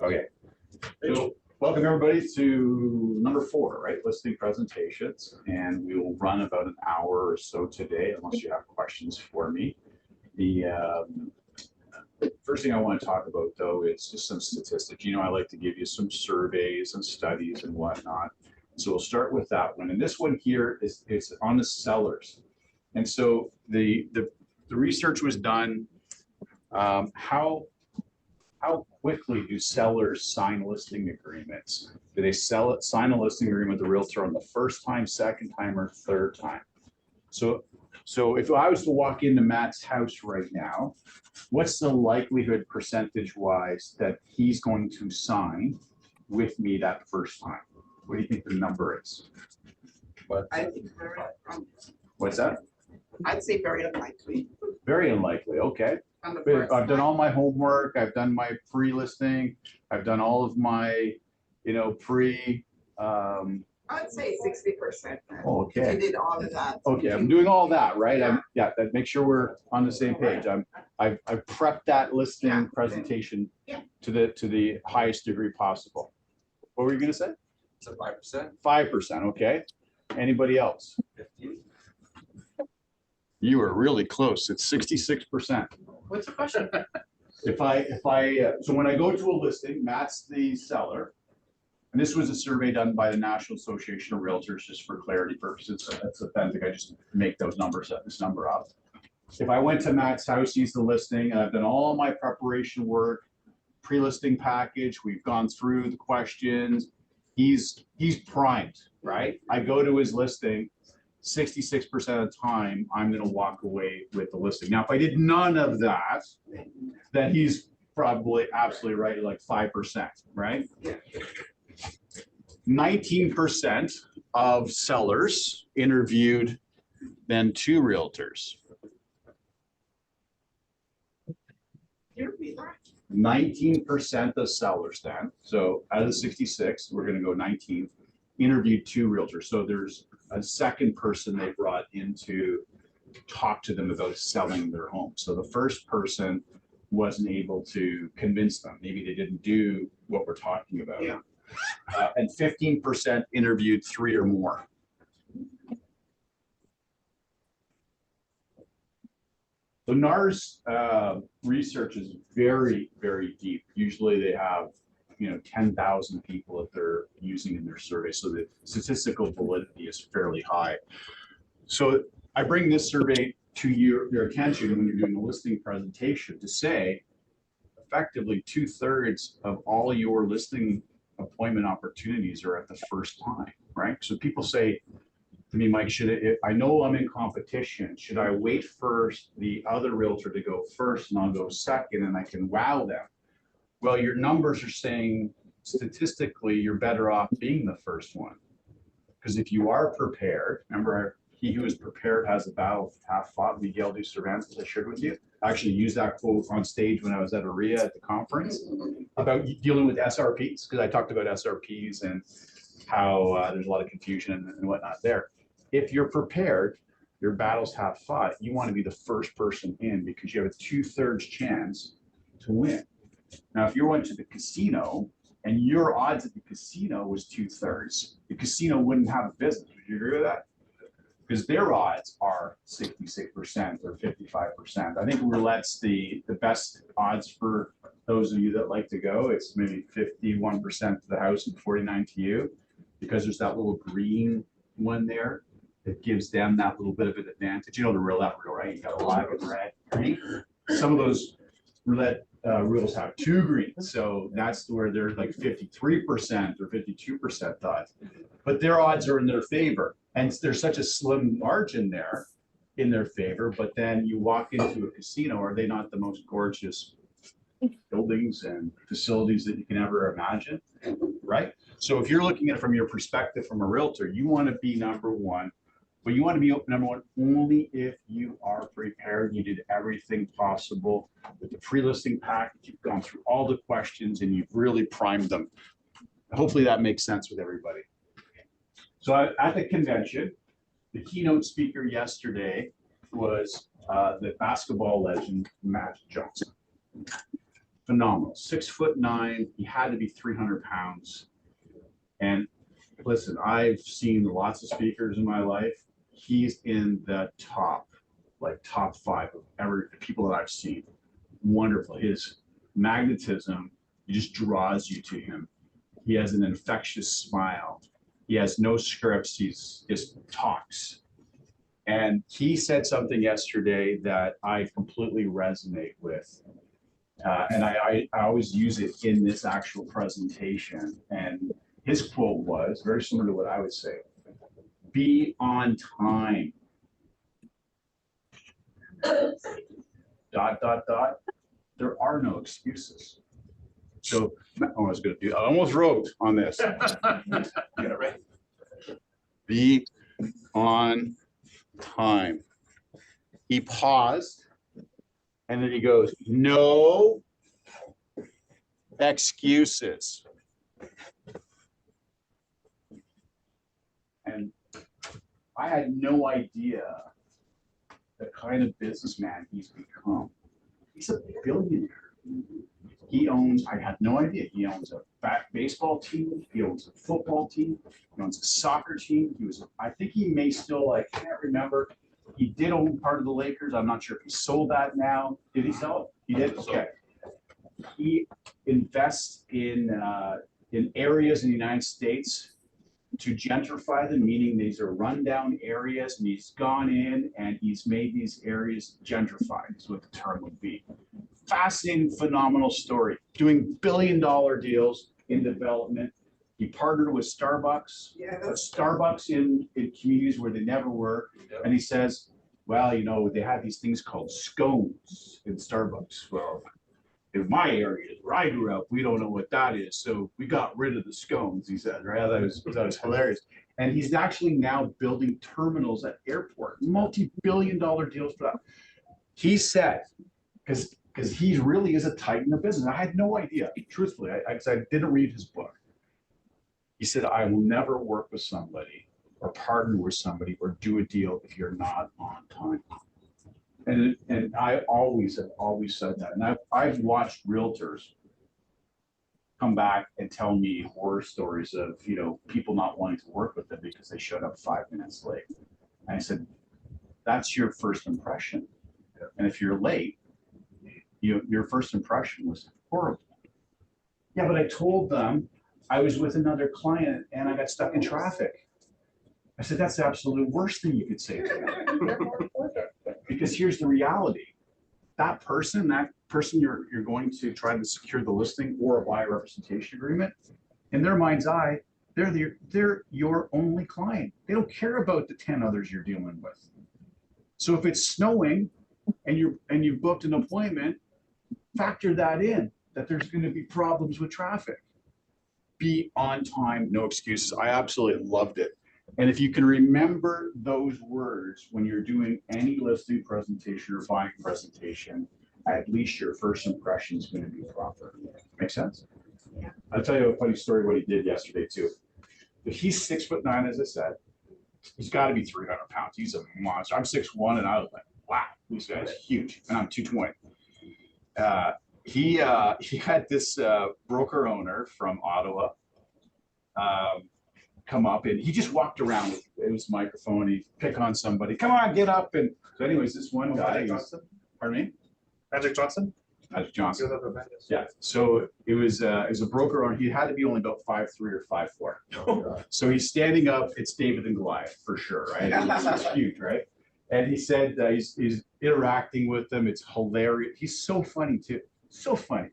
Okay, so welcome everybody to number 4, right? Listing presentations, and we will run about an hour or so today, unless you have questions for me. The first thing I want to talk about, though, is just some statistics. I like to give you some surveys and studies and whatnot. So we'll start with that one. And this one here is on the sellers. And so the research was done. How quickly do sellers sign listing agreements? Do they sign a listing agreement with the realtor on the first time, second time, or third time? So if I was to walk into Matt's house right now, what's the likelihood percentage-wise that he's going to sign with me that first time? What do you think the number is? I think very What's that? I'd say very unlikely. Very unlikely. Okay. On the first I've done time. all my homework. I've done my pre-listing. I've done all of my, pre. I'd say 60%. Okay. If you did all of that. Okay, I'm doing all that, right? That make sure we're on the same page. I've prepped that listing presentation to the highest degree possible. What were you gonna say? It's a 5%. 5%. Okay. Anybody else? 15. You were really close. It's 66%. What's the question? So when I go to a listing, Matt's the seller. And this was a survey done by the National Association of Realtors, just for clarity purposes. So that's authentic. I just make those numbers, set this number up. If I went to Matt's house, he's the listing, and I've done all my preparation work, pre-listing package. We've gone through the questions. He's primed, right? I go to his listing. 66% of the time, I'm going to walk away with the listing. Now, if I did none of that, then he's probably absolutely right, like 5%, right? 19% of sellers interviewed then 2 realtors. You repeat that? 19% of sellers then, so out of the 66, we're going to go 19, interviewed 2 realtors. So there's a second person they brought in to talk to them about selling their home. So the first person wasn't able to convince them. Maybe they didn't do what we're talking about. Yeah. And 15% interviewed 3 or more. So NAR's research is very, very deep. Usually they have 10,000 people that they're using in their survey. So the statistical validity is fairly high. So I bring this survey to your attention when you're doing a listing presentation to say, effectively 2/3 of all your listing appointment opportunities are at the first time, right? So people say to me, Mike, I know I'm in competition. Should I wait for the other realtor to go first and I'll go second and I can wow them? Well, your numbers are saying statistically you're better off being the first one. Because if you are prepared, remember, he who is prepared has a battle half fought, Miguel de Cervantes, I shared with you. I actually used that quote on stage when I was at AREA at the conference about dealing with SRPs, because I talked about SRPs and how there's a lot of confusion and whatnot there. If you're prepared, your battle's half fought, you want to be the first person in because you have a 2/3 chance to win. Now, if you went to the casino and your odds at the casino was 2/3, the casino wouldn't have a business. Would you agree with that? Because their odds are 66% or 55%. I think roulette's the best odds for those of you that like to go. It's maybe 51% to the house and 49 to you, because there's that little green one there that gives them that little bit of an advantage. You know the roulette reel, right? You got a lot of red, green. Some of those roulette reels have 2 greens, so that's where they're like 53% or 52% odds. But their odds are in their favor, and there's such a slim margin there in their favor. But then you walk into a casino, are they not the most gorgeous buildings and facilities that you can ever imagine, right? So if you're looking at it from your perspective from a realtor, you want to be number one. But you want to be number one only if you are prepared. You did everything possible with the pre-listing package. You've gone through all the questions and you've really primed them. Hopefully that makes sense with everybody. So at the convention, the keynote speaker yesterday was the basketball legend, Matt Johnson. phenomenal. 6'9". He had to be 300 pounds. And listen, I've seen lots of speakers in my life. He's in the top, like top 5 of every people that I've seen. Wonderful. His magnetism, he just draws you to him. He has an infectious smile. He has no scripts. He's just talks. And he said something yesterday that I completely resonate with. And I always use it in this actual presentation. And his quote was very similar to what I would say: be on time. Dot, dot, dot. There are no excuses. So I almost wrote on this. Get it right. Be on time. He paused and then he goes, no excuses. And I had no idea the kind of businessman he's become. He's a billionaire. He owns, I had no idea, he owns a baseball team, he owns a football team, he owns a soccer team. He was, I think he may still, I can't remember. He did own part of the Lakers. I'm not sure if he sold that now. Did he sell it? He did? Okay. He invests in areas in the United States to gentrify them, meaning these are rundown areas, and he's gone in and he's made these areas gentrified, is what the term would be. Fascinating, phenomenal story. Doing billion-dollar deals in development. He partnered with Starbucks, Starbucks in communities where they never were. And he says, well, you know, they have these things called scones in Starbucks. Well, in my area where I grew up, we don't know what that is. So we got rid of the scones, he said, right? That was hilarious. And he's actually now building terminals at airport, multi-billion-dollar deals for that. He said, because he really is a titan of business. I had no idea, truthfully, I didn't read his book. He said, I will never work with somebody or partner with somebody or do a deal if you're not on time. And I have always said that. And I've watched realtors come back and tell me horror stories of, you know, people not wanting to work with them because they showed up 5 minutes late. And I said, that's your first impression. And if you're late, your first impression was horrible. Yeah, but I told them I was with another client and I got stuck in traffic. I said, that's the absolute worst thing you could say to me. Because here's the reality. That person you're going to try to secure the listing or a buyer representation agreement, in their mind's eye, they're your only client. They don't care about the 10 others you're dealing with. So if it's snowing and you've booked an appointment, factor that in, that there's going to be problems with traffic. Be on time, no excuses. I absolutely loved it. And if you can remember those words when you're doing any listing presentation or buying presentation, at least your first impression is going to be proper. Make sense? Yeah. I'll tell you a funny story what he did yesterday too. He's 6'9", as I said. He's got to be 300 pounds. He's a monster. I'm 6'1", and I was like, wow, this guy's huge, and I'm 220. He had this broker owner from Ottawa come up, and he just walked around with his microphone. He'd pick on somebody. Come on, get up. And so anyways, this one guy, pardon me? Magic Johnson? Magic Johnson. Yeah. So it was a broker owner. He had to be only about 5'3" or 5'4". So he's standing up. It's David and Goliath for sure, right? It's huge, right? And he said he's interacting with them. It's hilarious. He's so funny too. So funny.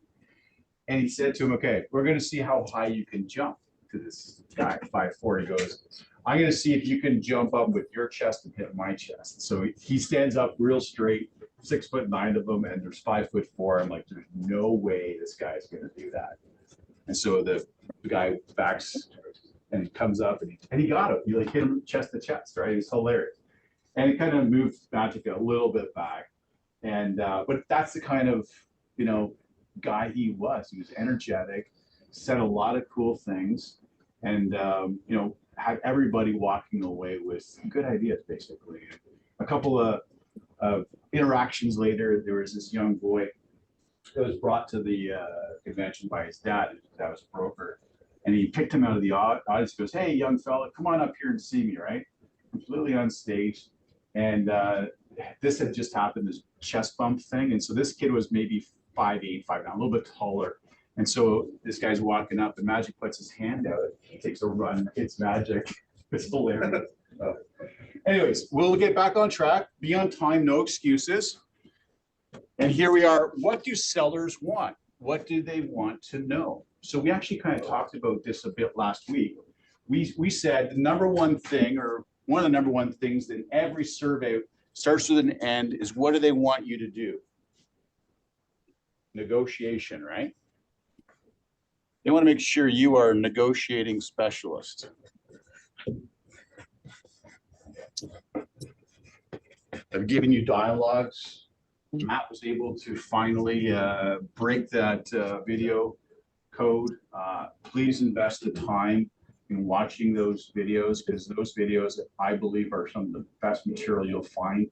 And he said to him, okay, we're going to see how high you can jump. To this guy, 5'4", he goes, I'm going to see if you can jump up with your chest and hit my chest. So he stands up real straight, 6'9" of them, and there's 5'4". I'm like, there's no way this guy's going to do that. And so the guy backs and he comes up and he got him. He like hit him chest to chest, right? It's hilarious. And he kind of moved Magic a little bit back. And but that's the kind of, you know, guy he was. He was energetic, said a lot of cool things, and you know, had everybody walking away with good ideas, basically. A couple of interactions later, there was this young boy was brought to the convention by his dad, that was a broker. And he picked him out of the audience, goes, "Hey, young fella, come on up here and see me," right? Completely unstaged. And this had just happened, this chest bump thing. And so this kid was maybe 5'8", 5'9", a little bit taller. And so this guy's walking up, and Magic puts his hand out. He takes a run. It's Magic. It's hilarious. Anyways, we'll get back on track. Be on time, no excuses. And here we are. What do sellers want? What do they want to know? So we actually kind of talked about this a bit last week. We said the number one thing, or one of the number one things in every survey starts with an end, is what do they want you to do? Negotiation, right? They want to make sure you are a negotiating specialist. I've given you dialogues. Matt was able to finally break that video code. Please invest the time in watching those videos, because those videos, I believe, are some of the best material you'll find.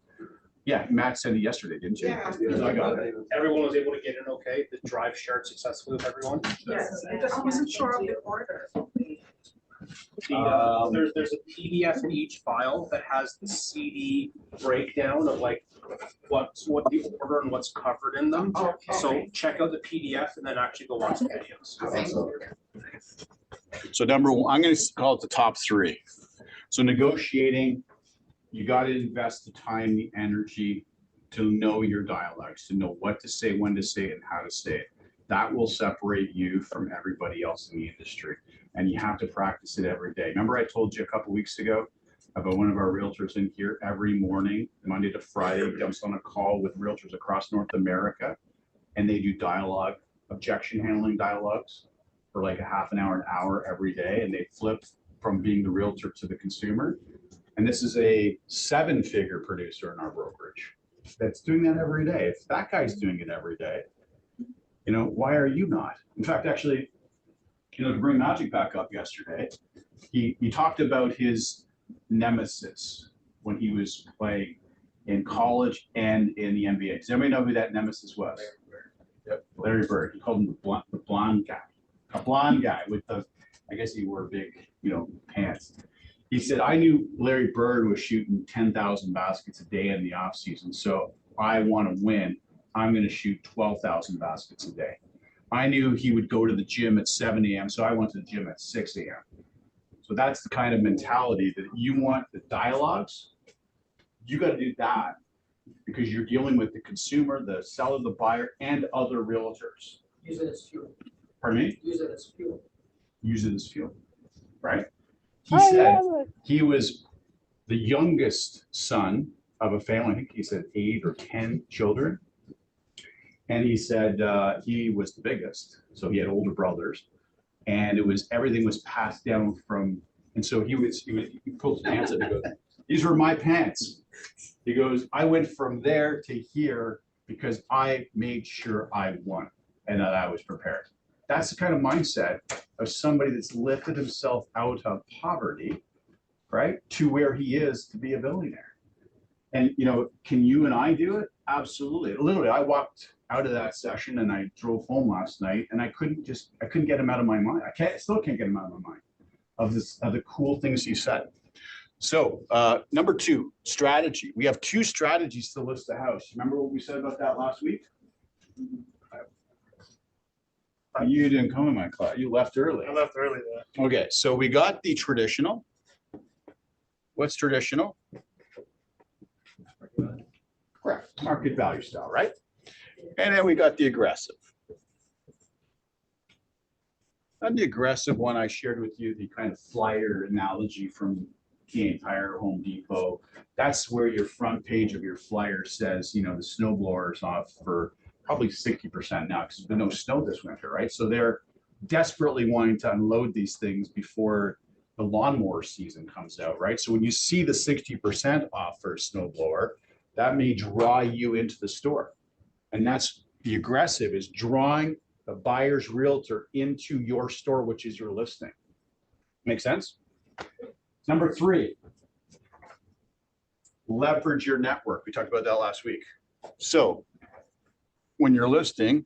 Yeah, Matt said it yesterday, didn't you? Yeah. I got it. Everyone was able to get in okay. The drive shared successfully with everyone. Yes, it just wasn't sure of the order. There's a PDF in each file that has the CD breakdown of like what the order and what's covered in them. Okay. So check out the PDF and then actually go watch the videos. So number one, I'm going to call it the top three. So negotiating, you got to invest the time, the energy to know your dialogues, to know what to say, when to say it, and how to say it. That will separate you from everybody else in the industry. And you have to practice it every day. Remember I told you a couple of weeks ago about one of our realtors in here every morning, Monday to Friday, jumps on a call with realtors across North America, and they do dialogue, objection handling dialogues for like a half an hour every day. And they flip from being the realtor to the consumer. And this is a 7-figure producer in our brokerage that's doing that every day. If that guy's doing it every day, you know, why are you not? In fact, actually, you know, to bring Magic back up yesterday, he talked about his nemesis when he was playing in college and in the NBA. Does anybody know who that nemesis was? Yep. Larry Bird. He called him the blonde guy. A blonde guy with the, I guess he wore big, you know, pants. He said, I knew Larry Bird was shooting 10,000 baskets a day in the offseason. So if I want to win, I'm going to shoot 12,000 baskets a day. I knew he would go to the gym at 7 a.m. So I went to the gym at 6 a.m. So that's the kind of mentality that you want. The dialogues, you got to do that because you're dealing with the consumer, the seller, the buyer, and other realtors. Use it as fuel. Pardon me? Use it as fuel. Use it as fuel, right? He said he was the youngest son of a family. I think he said 8 or 10 children. And he said he was the biggest. So he had older brothers. And it was, everything was passed down from, and so he pulled his pants up and goes, these were my pants. He goes, I went from there to here because I made sure I won and that I was prepared. That's the kind of mindset of somebody that's lifted himself out of poverty, right, to where he is to be a billionaire. And, you know, can you and I do it? Absolutely. Literally, I walked out of that session and I drove home last night and I couldn't get him out of my mind. I still can't get him out of my mind of the cool things he said. So number 2, strategy. We have 2 strategies to list the house. Remember what we said about that last week? You didn't come in my class. You left early. I left early though. Okay, so we got the traditional. What's traditional? Correct. Market value style, right? And then we got the aggressive. And the aggressive one, I shared with you the kind of flyer analogy from Canadian Tire, Home Depot. That's where your front page of your flyer says, you know, the snowblower is off for probably 60% now because there's been no snow this winter, right? So they're desperately wanting to unload these things before the lawnmower season comes out, right? So when you see the 60% off for a snowblower, that may draw you into the store. And that's the aggressive, is drawing the buyer's realtor into your store, which is your listing. Make sense? Number 3, leverage your network. We talked about that last week. So when you're listing,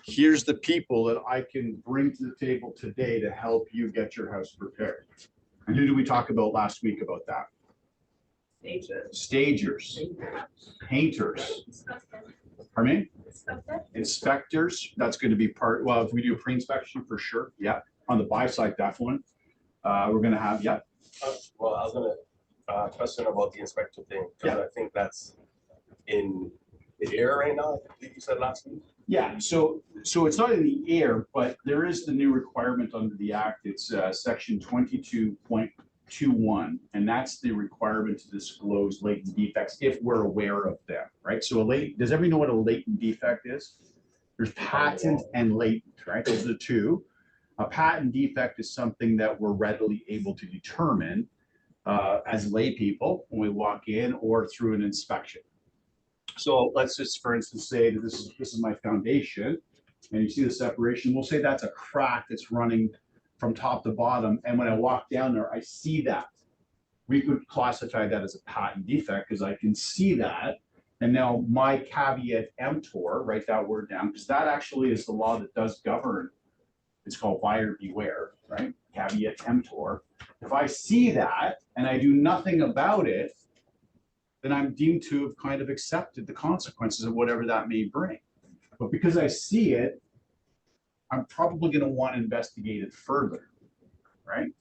here's the people that I can bring to the table today to help you get your house prepared. And who did we talk about last week about that? Stagers, painters, pardon me? Inspectors, that's going to be part, well, if we do a pre-inspection for sure, yeah. On the buy side, definitely. We're going to have, yeah. Well, I was gonna question about the inspector thing, because I think that's in the air right now, I think you said last week. Yeah, so it's not in the air, but there is the new requirement under the act. It's section 22.21, and that's the requirement to disclose latent defects if we're aware of them, right? So does everybody know what a latent defect is? There's patent and latent, right? Those are the two. A patent defect is something that we're readily able to determine as lay people when we walk in or through an inspection. So let's just, for instance, say that this is my foundation, and you see the separation. We'll say that's a crack that's running from top to bottom, and when I walk down there, I see that. We could classify that as a patent defect because I can see that. And now my caveat emptor, write that word down, because that actually is the law that does govern. It's called buyer beware, right? Caveat emptor. If I see that and I do nothing about it, then I'm deemed to have kind of accepted the consequences of whatever that may bring. But because I see it, I'm probably going to want to investigate it further, right?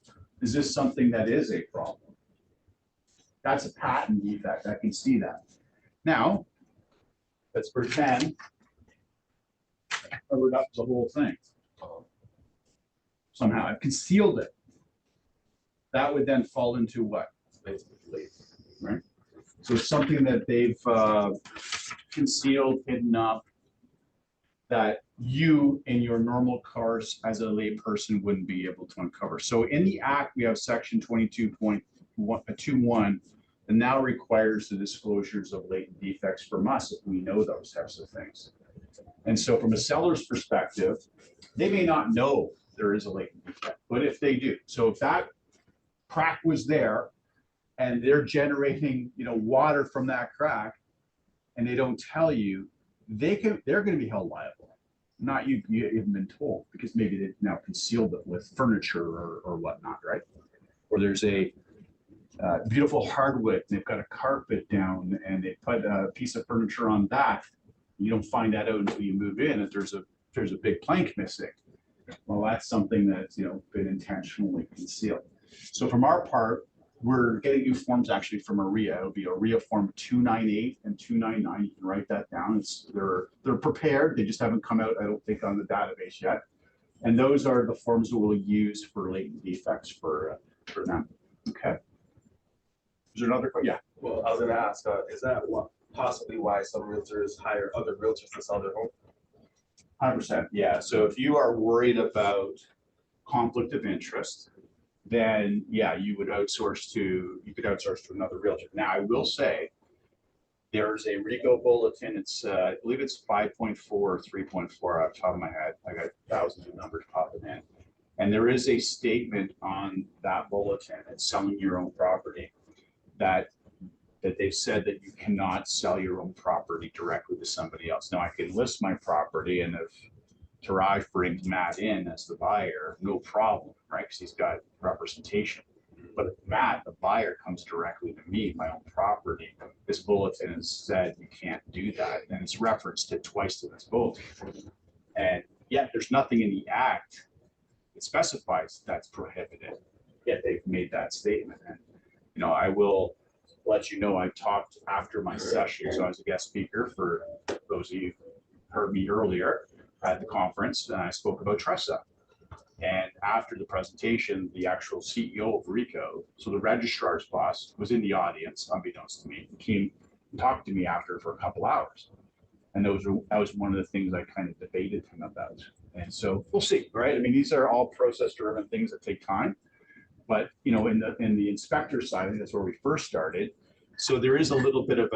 Is this something that is a problem? That's a patent defect. I can see that. Now, let's pretend I covered up the whole thing. Somehow I've concealed it. That would then fall into what? Right? So it's something that they've concealed, hidden up, that you in your normal cars as a lay person wouldn't be able to uncover. So in the act, we have section 22.21 that now requires the disclosures of latent defects from us if we know those types of things. And so from a seller's perspective, they may not know there is a latent defect, but if they do, so if that crack was there and they're generating, water from that crack, and they don't tell you, they're going to be held liable. Not you haven't been told, because maybe they've now concealed it with furniture or whatnot, right? Or there's a beautiful hardwood, and they've got a carpet down, and they put a piece of furniture on that. You don't find that out until you move in, that there's a big plank missing. Well, that's something that's been intentionally concealed. So from our part, we're getting new forms actually from AREA. It'll be AREA form 298 and 299. You can write that down. They're prepared. They just haven't come out, I don't think, on the database yet. And those are the forms that we'll use for latent defects for them. Okay. Is there another question? Yeah. Well, I was gonna ask, is that possibly why some realtors hire other realtors to sell their home? 100%. Yeah. So if you are worried about conflict of interest, then yeah, you could outsource to another realtor. Now, I will say there's a REGO bulletin. It's I believe it's 5.4 or 3.4 off the top of my head. I got thousands of numbers popping in. And there is a statement on that bulletin, it's selling your own property, that they've said that you cannot sell your own property directly to somebody else. Now, I can list my property, and if Taraj brings Matt in as the buyer, no problem, right? Because he's got representation. But if Matt, the buyer, comes directly to me, my own property, this bulletin has said you can't do that. And it's referenced it twice in this bulletin. And yet there's nothing in the act that specifies that's prohibited. Yet they've made that statement. And, I will let you know, I talked after my session. So I was a guest speaker for those of you who heard me earlier at the conference, and I spoke about Tressa. And after the presentation, the actual CEO of RECO, so the registrar's boss, was in the audience, unbeknownst to me, and came and talked to me after for a couple hours. And that was one of the things I kind of debated him about. And so we'll see, right? I mean, these are all process-driven things that take time. But in the inspector side, I think that's where we first started. So there is a little bit of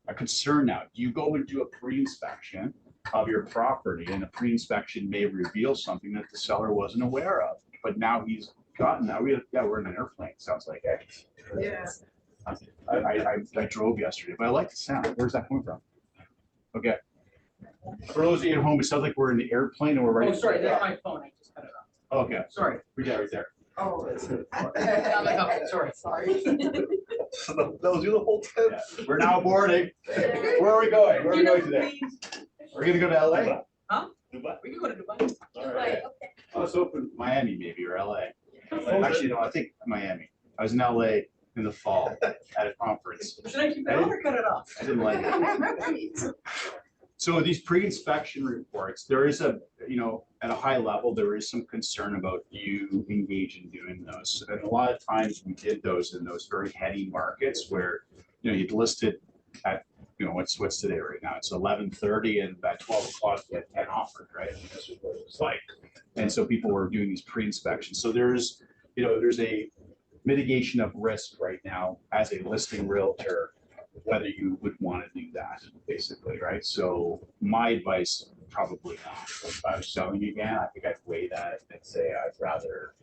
a concern now. Do you go and do a pre-inspection of your property, and a pre-inspection may reveal something that the seller wasn't aware of, but now he's gotten that. We're in an airplane, sounds like it. Yeah. I drove yesterday, but I like the sound. Where's that coming from? Okay. For those of you at home, it sounds like we're in the airplane and we're ready. Oh, sorry, that's my phone, I just cut it off. Okay, Sorry. we got it right there. Oh. Sorry. Sorry. That was you the whole time? Yeah. We're now boarding. Where are we going? Where are we going today? We're gonna go to LA? Huh? Dubai? We can go to Dubai. All right. Let's open Miami maybe, or LA. Actually, no, I think Miami. I was in LA in the fall at a conference. Should I keep it on or cut it off? I didn't like it. So these pre-inspection reports, there is a, at a high level, there is some concern about you engage in doing those. And a lot of times we did those in those very heady markets where, you'd listed at, what's today right now? It's 11:30 and at 12 o'clock you had 10 offered, right? That's what it was like. And so people were doing these pre-inspections. So there's a mitigation of risk right now as a listing realtor, whether you would want to do that, basically, right? So my advice, probably not. If I was selling again, I think I'd weigh that and say I'd rather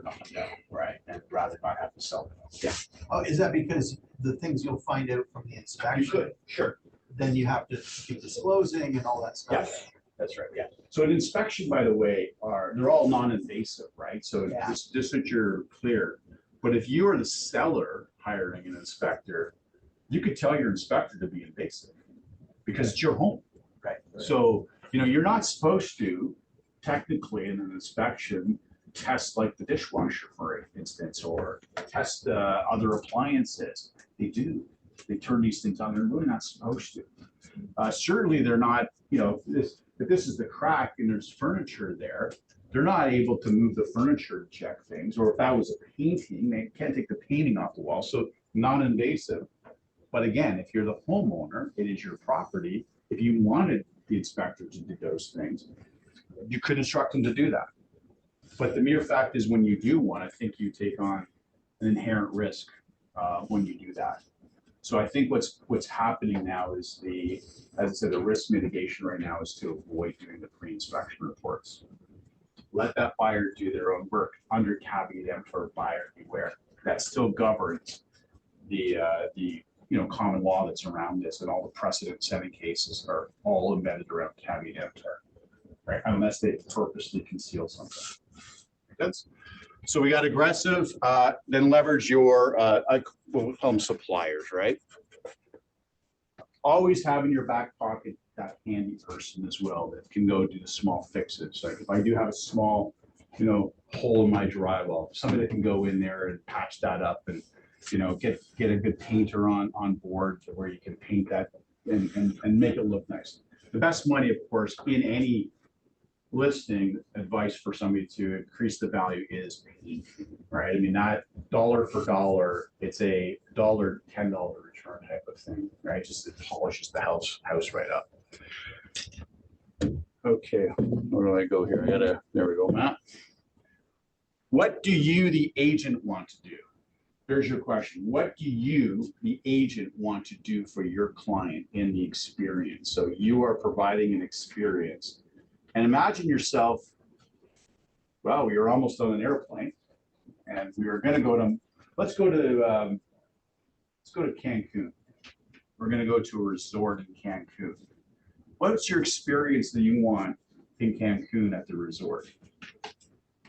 not know, right? And rather not have to sell it. Yeah, Oh, is that because the things you'll find out from the you inspection, could, sure. then you have to keep disclosing and all that stuff? Yeah. That's right, yeah. So an inspection, by the way, they're all non-invasive, right? So Yeah. just that you're clear. But if you are the seller hiring an inspector, you could tell your inspector to be invasive because it's your home. Right. So, you're not supposed to technically in an inspection test like the dishwasher, for instance, or test other appliances. They do. They turn these things on. They're really not supposed to. Certainly they're not, if this is the crack and there's furniture there, they're not able to move the furniture to check things. Or if that was a painting, they can't take the painting off the wall. So non-invasive. But again, if you're the homeowner, it is your property. If you wanted the inspector to do those things, you could instruct them to do that. But the mere fact is when you do one, I think you take on an inherent risk when you do that. So I think what's happening now is as I said, the risk mitigation right now is to avoid doing the pre-inspection reports. Let that buyer do their own work under caveat emptor, buyer beware. That still governs the common law that's around this, and all the precedent setting cases are all embedded around caveat emptor, right? Unless they purposely conceal something. That's, so we got aggressive, then leverage your, we'll call them suppliers, right? Always have in your back pocket that handy person as well that can go do the small fixes. Like if I do have a small, hole in my drywall, somebody that can go in there and patch that up and, get a good painter on board to where you can paint that and make it look nice. The best money, of course, in any listing advice for somebody to increase the value is paint, right? I mean, not dollar for dollar, it's a $10 return type of thing, right? Just it polishes the house right up. Okay, where do I go here? There we go, Matt. What do you, the agent, want to do? Here's your question. What do you, the agent, want to do for your client in the experience? So you are providing an experience. And imagine yourself, well, we were almost on an airplane and we were going to go to, let's go to Cancun. We're going to go to a resort in Cancun. What's your experience that you want in Cancun at the resort?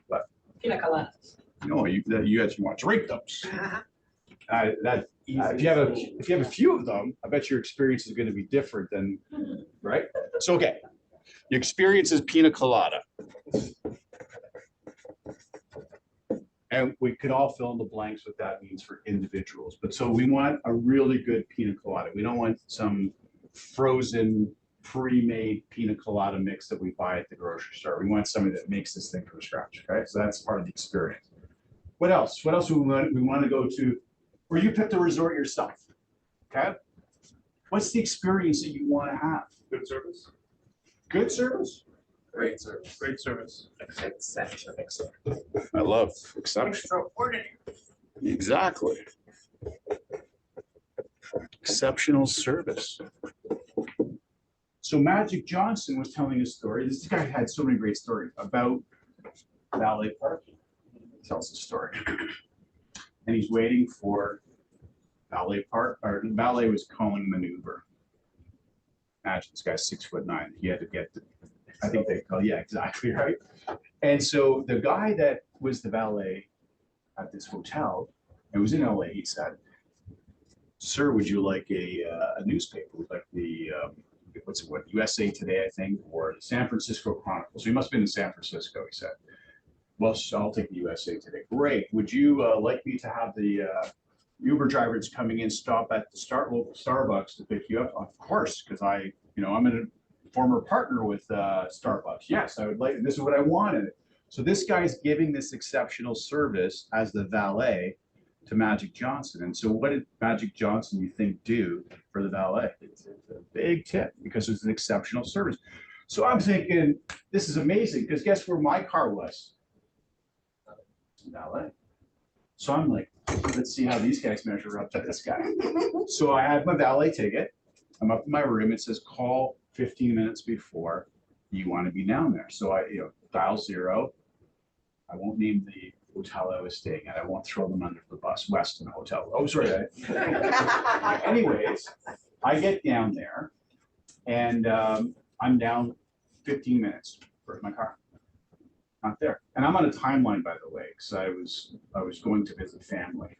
What? Pina coladas. No, you actually want to drink those. If you have a few of them, I bet your experience is going to be different than, right? So, okay. Your experience is pina colada. And we could all fill in the blanks what that means for individuals. But so we want a really good pina colada. We don't want some frozen, pre-made pina colada mix that we buy at the grocery store. We want somebody that makes this thing from scratch, okay? So that's part of the experience. What else? What else we want to go to where you pick the resort yourself, okay? What's the experience that you want to have? Good service. Good service? Great service. Great service. Exception. I love exception. Extraordinary. Exactly. Exceptional service. So Magic Johnson was telling a story. This guy had so many great stories about valet parking. He tells a story. And he's waiting for valet park, or the valet was calling him an Uber. imagine this guy's 6'9". He had to get, I think they, oh yeah, exactly, right? And so the guy that was the valet at this hotel, it was in LA, he said, "Sir, would you like a newspaper? Would like the, what's it, what, USA Today, I think, or the San Francisco Chronicle." So he must have been in San Francisco, he said. "Well, I'll take the USA Today." "Great. Would you like me to have the Uber driver that's coming in stop at the local Starbucks to pick you up?" "Of course, because I'm a former partner with Starbucks. Yes, I would like, this is what I wanted." So this guy's giving this exceptional service as the valet to Magic Johnson. And so what did Magic Johnson, you think, do for the valet? It's a big tip because it's an exceptional service. So I'm thinking, this is amazing, because guess where my car was? Valet. So I'm like, let's see how these guys measure up to this guy. So I had my valet ticket. I'm up in my room. It says call 15 minutes before you want to be down there. So I, dial 0. I won't name the hotel I was staying at. I won't throw them under the bus. Westin Hotel. Oh, sorry. Anyways, I get down there and I'm down 15 minutes for my car. Not there. And I'm on a timeline, by the way, because I was going to visit family.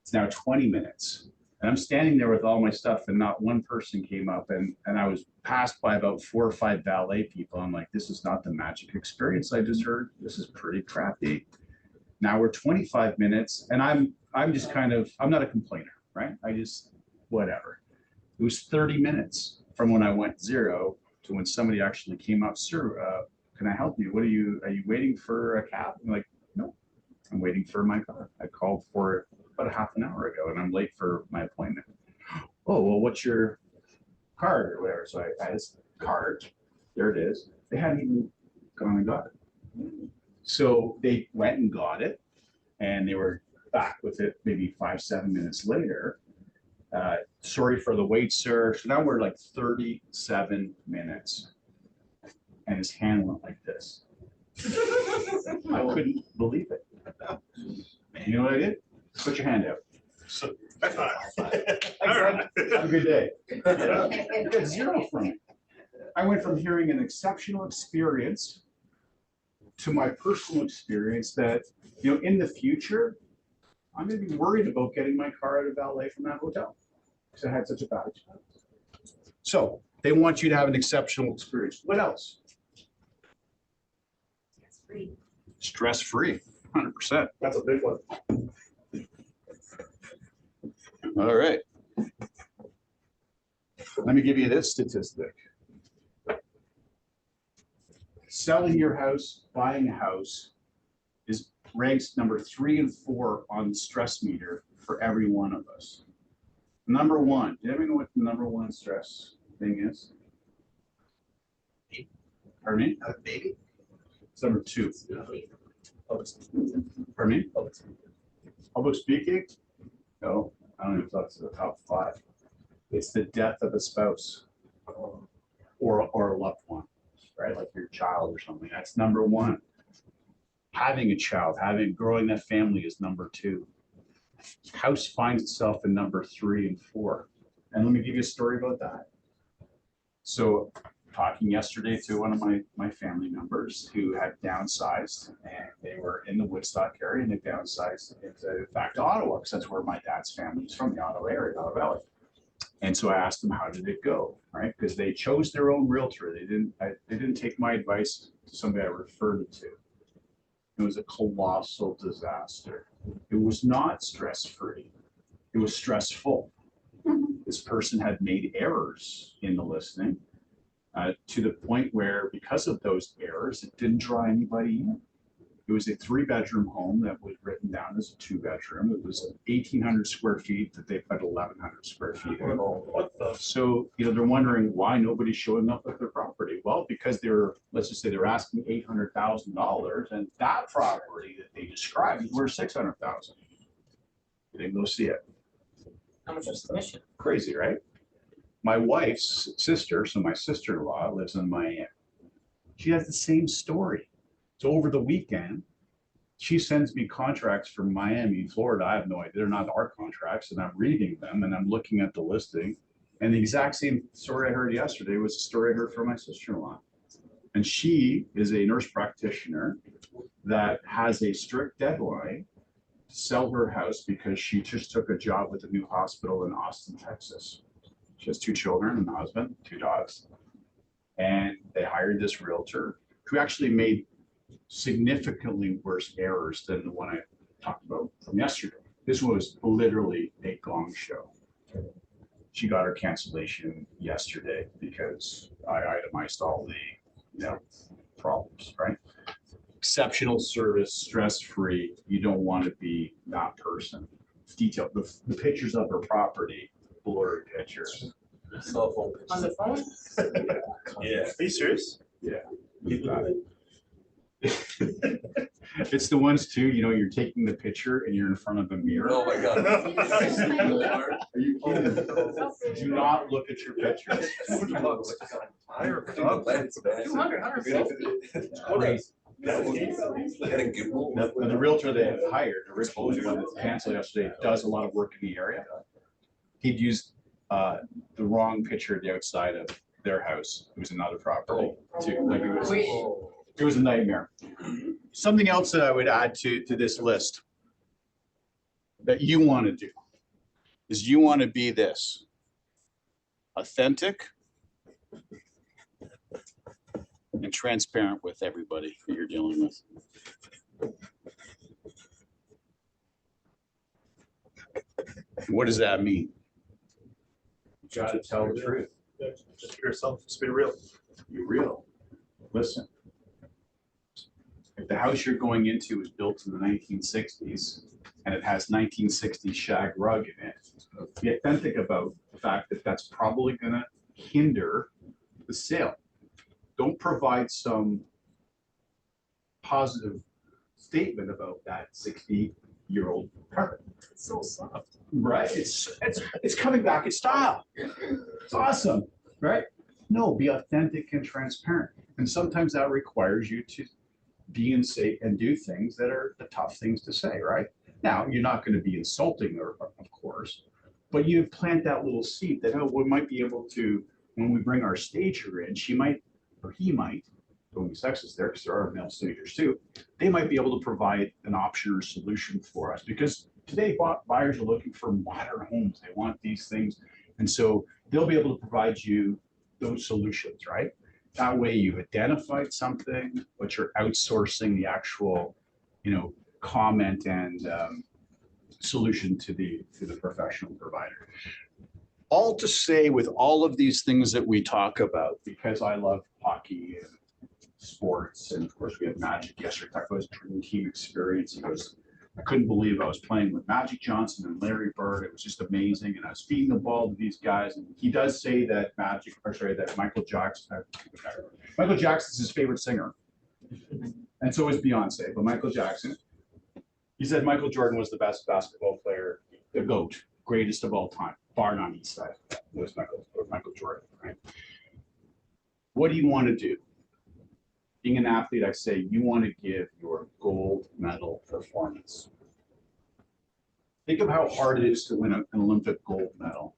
It's now 20 minutes. And I'm standing there with all my stuff and not one person came up, and I was passed by about 4 or 5 valet people. I'm like, this is not the Magic experience I just heard. This is pretty crappy. Now we're 25 minutes and I'm just kind of, I'm not a complainer, right? I just, whatever. It was 30 minutes from when I went 0 to when somebody actually came up. "Sir, can I help you? Are you waiting for a cab?" I'm like, "No, I'm waiting for my car. I called for it about a half an hour ago and I'm late for my appointment." "Oh, well, what's your card?" or whatever. So I had this card. There it is. They hadn't even gone and got it. So they went and got it and they were back with it maybe 5-7 minutes later. "Sorry for the wait, sir." So now we're like 37 minutes. And his hand went like this. I couldn't believe it. You know what I did? Put your hand out. So, I said, "Have a good day." I got 0 from it. I went from hearing an exceptional experience to my personal experience that, in the future, I'm going to be worried about getting my car out of valet from that hotel because I had such a bad experience. So they want you to have an exceptional experience. What else? Stress-free, 100%. that's a big one. All right. Let me give you this statistic. Selling your house, buying a house ranks number 3 and 4 on the stress meter for every one of us. Number 1, do you ever know what the number 1 stress thing is? Pardon me? Baby? It's number 2. Pardon me? Public speaking? No, I don't even know if that's the top 5. It's the death of a spouse or a loved one, right? Like your child or something. That's number 1. Having a child, growing that family is number 2. House finds itself in number 3 and 4. And let me give you a story about that. So talking yesterday to one of my family members who had downsized, and they were in the Woodstock area and they downsized back to Ottawa, because that's where my dad's family is from, the Ottawa area, Ottawa Valley. And so I asked them, how did it go, right? Because they chose their own realtor. They didn't take my advice to somebody I referred it to. It was a colossal disaster. It was not stress-free. It was stressful. This person had made errors in the listing to the point where, because of those errors, it didn't draw anybody in. It was a 3-bedroom home that was written down as a 2-bedroom. It was 1,800 square feet that they put 1,100 square feet in. What the? So, they're wondering why nobody's showing up at their property. Well, because let's just say they're asking $800,000, and that property that they described is worth $600,000. You didn't go see it. How much is the commission? Crazy, right? My wife's sister, so my sister-in-law, lives in Miami. She has the same story. So over the weekend, she sends me contracts from Miami, Florida. I have no idea. They're not our contracts, and I'm reading them and I'm looking at the listing. And the exact same story I heard yesterday was a story I heard from my sister-in-law. And she is a nurse practitioner that has a strict deadline to sell her house because she just took a job with a new hospital in Austin, Texas. She has 2 children and a husband, 2 dogs. And they hired this realtor who actually made significantly worse errors than the one I talked about from yesterday. This was literally a gong show. She got her cancellation yesterday because I itemized all the problems, right? Exceptional service, stress-free. You don't want to be that person. Detail, the pictures of her property, blurry pictures. Cell phone On the pictures. phone? Yeah. Are you serious? Keep that. It's the ones too, you're taking the picture and you're in front of a mirror. Oh my God. Are you kidding? Do not look at your pictures. The realtor they have hired, originally the one that's canceled yesterday, does a lot of work in the area. He'd used the wrong picture of the outside of their house. It was another property too. Like it was a nightmare. Something else that I would add to this list that you want to do is you want to be this authentic and transparent with everybody that you're dealing with. What does that mean? You got to tell the truth. Just be yourself, just be real. You're real. Listen. If the house you're going into is built in the 1960s and it has 1960s shag rug in it, be authentic about the fact that that's probably going to hinder the sale. Don't provide some positive statement about that 60-year-old carpet. It's so soft. Right? It's coming back in style. It's awesome, right? No, be authentic and transparent. And sometimes that requires you to be and say and do things that are the tough things to say, right? Now, you're not going to be insulting, of course, but you plant that little seed that, we might be able to, when we bring our stager in, she might, or he might, don't be sexist there, because there are male stagers too, they might be able to provide an option or solution for us, because today buyers are looking for modern homes. They want these things. And so they'll be able to provide you those solutions, right? That way you've identified something, but you're outsourcing the actual, comment and solution to the professional provider. All to say, with all of these things that we talk about, because I love hockey and sports, and of course we had Magic yesterday, talked about his dream team experience. He goes, I couldn't believe I was playing with Magic Johnson and Larry Bird. It was just amazing. And I was feeding the ball to these guys. And he does say that that Michael Jackson's his favorite singer. And so is Beyonce, but Michael Jackson. He said Michael Jordan was the best basketball player, the GOAT, greatest of all time, bar none. East side was Michael Jordan, right? What do you want to do? Being an athlete, I say you want to give your gold medal performance. Think of how hard it is to win an Olympic gold medal.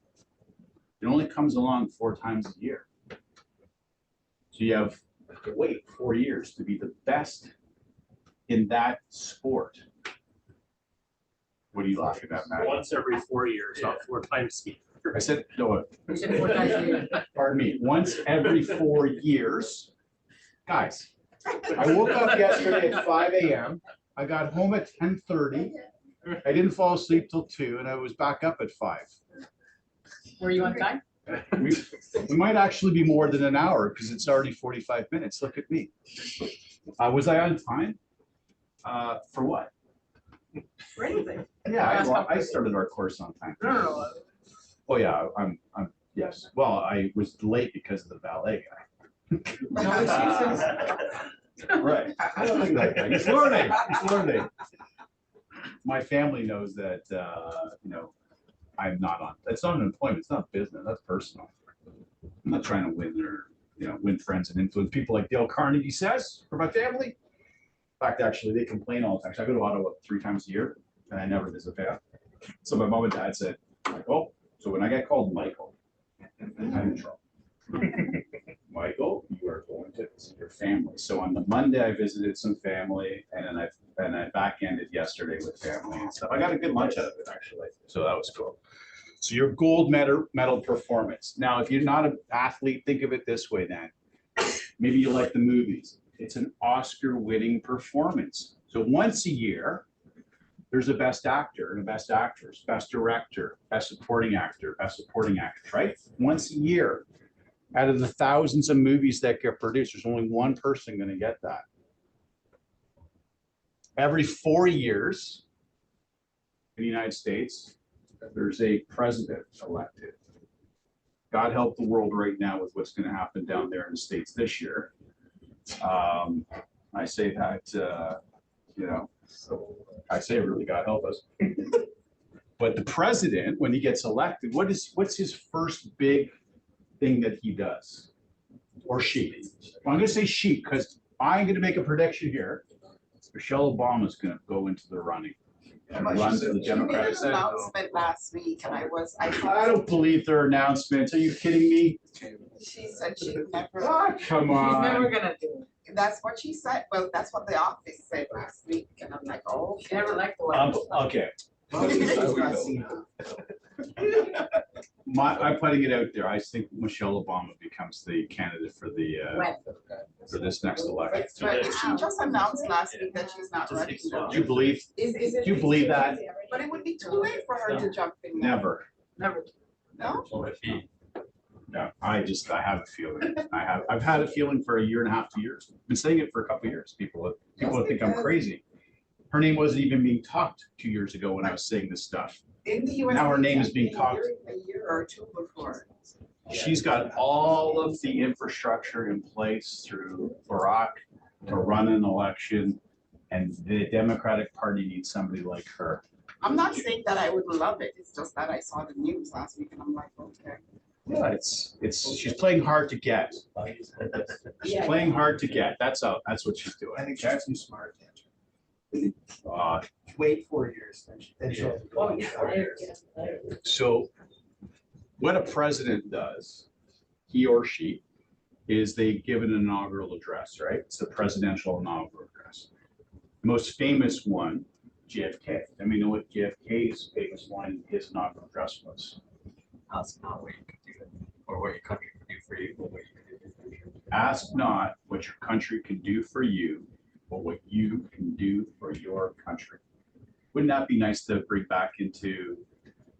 It only comes along 4 times a year. So you have to wait 4 years to be the best in that sport. What are you laughing at, Matt? Once every 4 years, not 4 times a year. I said, no, You said 4 times a year. pardon me, once every 4 years. Guys, I woke up yesterday at 5 a.m. I got home at 10:30. I didn't fall asleep till 2, and I was back up at 5. Were you on time? We might actually be more than an hour because it's already 45 minutes. Look at me. Was I on time? For what? For anything. Yeah, I started our course on time. No. Oh yeah, I'm yes. Well, I was late because of the ballet guy. No excuses. Right. I don't think that guy. He's learning. He's learning. My family knows that I'm not on. It's not an employment. It's not business. That's personal. I'm not trying to win friends and influence people like Dale Carnegie says for my family. In fact, actually, they complain all the time. So I go to Ottawa 3 times a year, and I never miss a bath. So my mom and dad said, oh, so when I get called Michael, I'm in trouble. Michael, you are going to visit your family. So on the Monday, I visited some family, and then I back-ended yesterday with family and stuff. I got a good lunch out of it, actually, so that was cool. So your gold medal performance. Now, if you're not an athlete, think of it this way then. Maybe you like the movies. It's an Oscar-winning performance. So once a year, there's a best actor and a best actress, best director, best supporting actor, best supporting actress, right? Once a year. Out of the thousands of movies that get produced, there's only one person going to get that. Every 4 years in the United States, there's a president elected. God help the world right now with what's going to happen down there in the States this year. I say that, I say really God help us. But the president, when he gets elected, what's his first big thing that he does? Or she? Well, I'm going to say she because I'm going to make a prediction here. Michelle Obama is going to go into the running and run for the Democratic She made an Senate. announcement last week and I don't believe their announcements. Are you kidding me? she said she would never, Ah, come She's never on. gonna do it. that's what she said, well, that's what the office said last week, and I'm like, oh. She never liked the one. Okay, Yeah. I'm putting it out there. I think Michelle Obama becomes the candidate for the When? for this next election. But she just announced last week that she's not running. Do you believe? Is it? Do you believe that? But it would be too late for her to jump in. now. Never. Never. No? No, I have a feeling. I've had a feeling for a year and a half, 2 years. Been saying it for a couple of years. People think I'm crazy. Her name wasn't even being talked 2 years ago when I was saying this stuff. In the US. Now her name is being talked. A year or two before. She's got all of the infrastructure in place through Barack to run an election, and the Democratic Party needs somebody like her. I'm not saying that I would love it, it's just that I saw the news last week and I'm like, okay. Yeah, she's playing hard to get. She's playing hard to get. That's what she's doing. I think she's too smart. Uh, Wait 4 years, then she'll. Oh, yeah. So what a president does, he or she, is they give an inaugural address, right? It's the presidential inaugural address. The most famous one, JFK. I mean, you know what JFK's famous line in his inaugural address was? Ask not what you could do, or what your country could do for you, but what you could do for your country. Ask not what your country can do for you, but what you can do for your country. Wouldn't that be nice to bring back into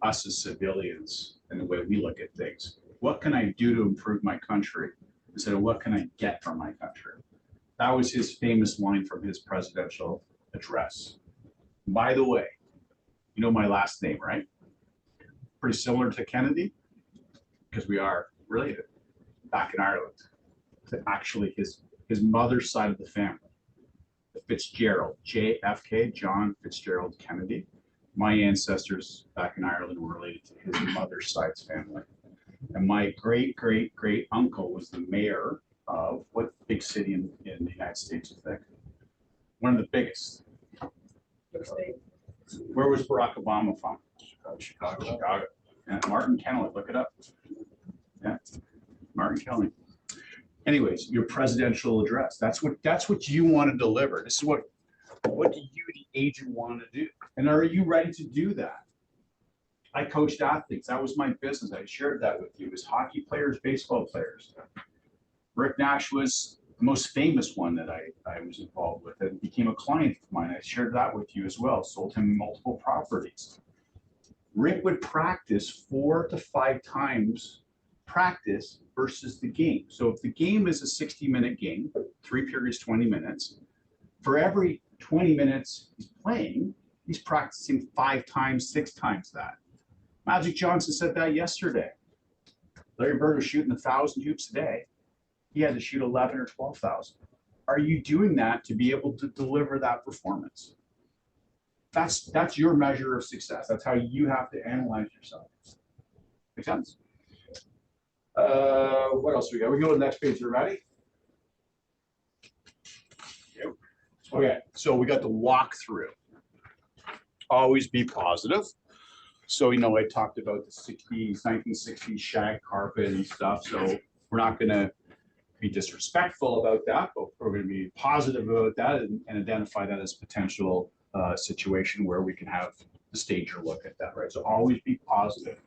us as civilians and the way we look at things? What can I do to improve my country instead of what can I get from my country? That was his famous line from his presidential address. By the way, you know my last name, right? Pretty similar to Kennedy, because we are related back in Ireland. To actually his mother's side of the family, the Fitzgerald, JFK, John Fitzgerald Kennedy. My ancestors back in Ireland were related to his mother's side's family. And my great uncle was the mayor of what big city in the United States, you think? One of the biggest. Where was Barack Obama from? Chicago. Yeah, Martin Kelly, look it up. Yeah, Martin Kelly. Anyways, your presidential address. That's what you want to deliver. This is what do you, the agent, want to do? And are you ready to do that? I coached athletes. That was my business. I shared that with you. It was hockey players, baseball players. Rick Nash was the most famous one that I was involved with and became a client of mine. I shared that with you as well. Sold him multiple properties. Rick would practice 4 to 5 times practice versus the game. So if the game is a 60-minute game, 3 periods, 20 minutes, for every 20 minutes he's playing, he's practicing 5 times, 6 times that. Magic Johnson said that yesterday. Larry Bird was shooting 1,000 hoops a day. He had to shoot 11 or 12,000. Are you doing that to be able to deliver that performance? That's your measure of success. That's how you have to analyze yourself. Make sense? What else we got? We go to the next page. You ready? Yep. Okay, so we got the walkthrough. Always be positive. So, I talked about the 1960s shag carpet and stuff, so we're not gonna be disrespectful about that, but we're gonna be positive about that and identify that as potential situation where we can have the stager look at that, right? So always be positive.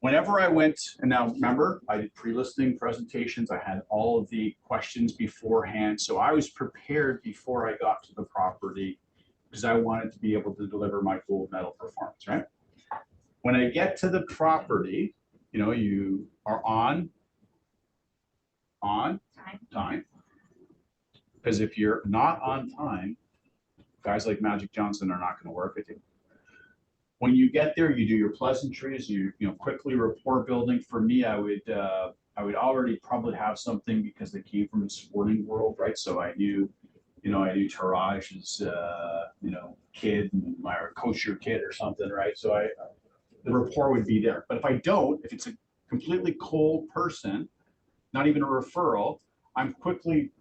Whenever I went, and now remember, I did pre-listing presentations, I had all of the questions beforehand, so I was prepared before I got to the property because I wanted to be able to deliver my gold medal performance, right? When I get to the property, you are on time. Because if you're not on time, guys like Magic Johnson are not going to work with you. When you get there, you do your pleasantries, you quickly report building. For me, I would already probably have something because they came from the sporting world, right? So I knew Taraj's, kid, or kosher kid or something, right? So the rapport would be there. But if it's a completely cold person, not even a referral, I'm quickly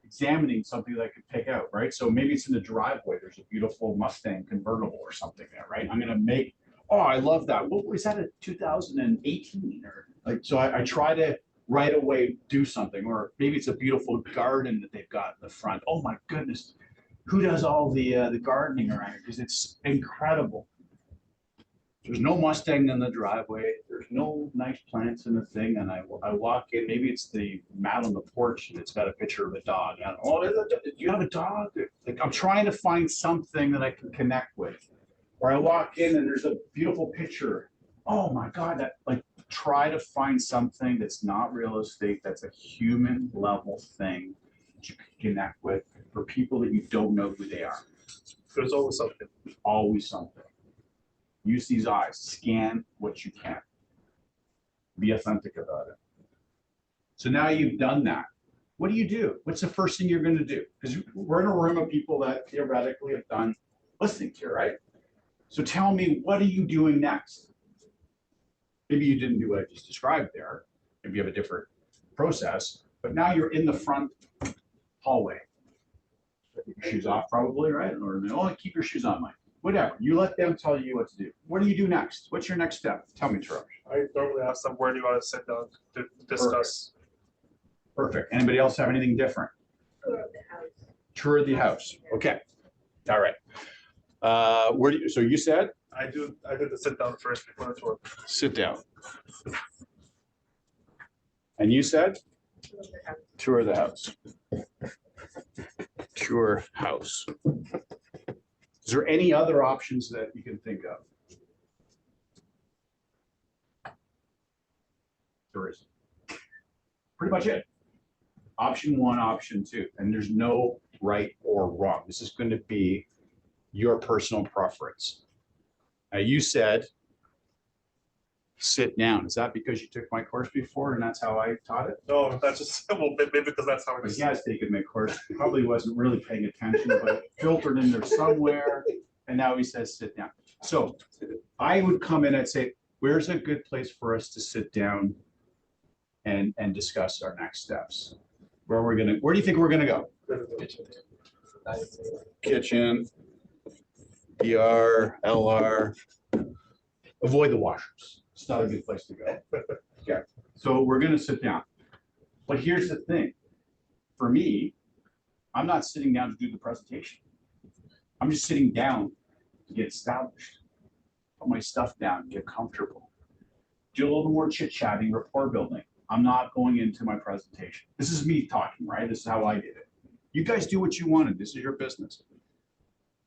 examining something that I could pick out, right? So maybe it's in the driveway. There's a beautiful Mustang convertible or something there, right? I'm gonna I love that. What was that, a 2018 or like? So I try to right away do something, or maybe it's a beautiful garden that they've got in the front. Oh my goodness, who does all the gardening around here? Because it's incredible. There's no Mustang in the driveway. There's no nice plants in the thing. And I walk in, maybe it's the mat on the porch and it's got a picture of a dog. And you have a dog? Like, I'm trying to find something that I can connect with. Or I walk in and there's a beautiful picture. Oh my God, try to find something that's not real estate, that's a human level thing that you can connect with for people that you don't know who they are. There's always something. Always something. Use these eyes, scan what you can. Be authentic about it. So now you've done that. What do? What's the first thing you're going to do? Because we're in a room of people that theoretically have done listening to, right? So tell me, what are you doing next? Maybe you didn't do what I just described there. Maybe you have a different process, but now you're in the front hallway. Keep your shoes off probably, right? Or keep your shoes on, Mike. Whatever. You let them tell you what to do. What do you do next? What's your next step? Tell me, Taraj. I normally ask them, where do you want to sit down to discuss? Perfect. Anybody else have anything different? Tour of the house. Okay. All right. So you said? I did the sit down first before the tour. Sit down. And you said? Tour of the house. Tour house. Is there any other options that you can think of? There is. Pretty much it. Option one, option two, and there's no right or wrong. This is going to be your personal preference. Now you said sit down. Is that because you took my course before and that's how I taught it? No, that's just, well, maybe because that's how it But is. he has taken my course. He probably wasn't really paying attention, but it filtered in there somewhere. And now he says, sit down. So I would come in and say, where's a good place for us to sit down and discuss our next steps? Where do you think we're gonna go? Kitchen, ER, LR. Avoid the washrooms. It's not a good place to go. Okay, so we're gonna sit down. But here's the thing. For me, I'm not sitting down to do the presentation. I'm just sitting down to get established, put my stuff down, get comfortable, do a little more chit-chatting, rapport building. I'm not going into my presentation. This is me talking, right? This is how I did it. You guys do what you wanted. This is your business.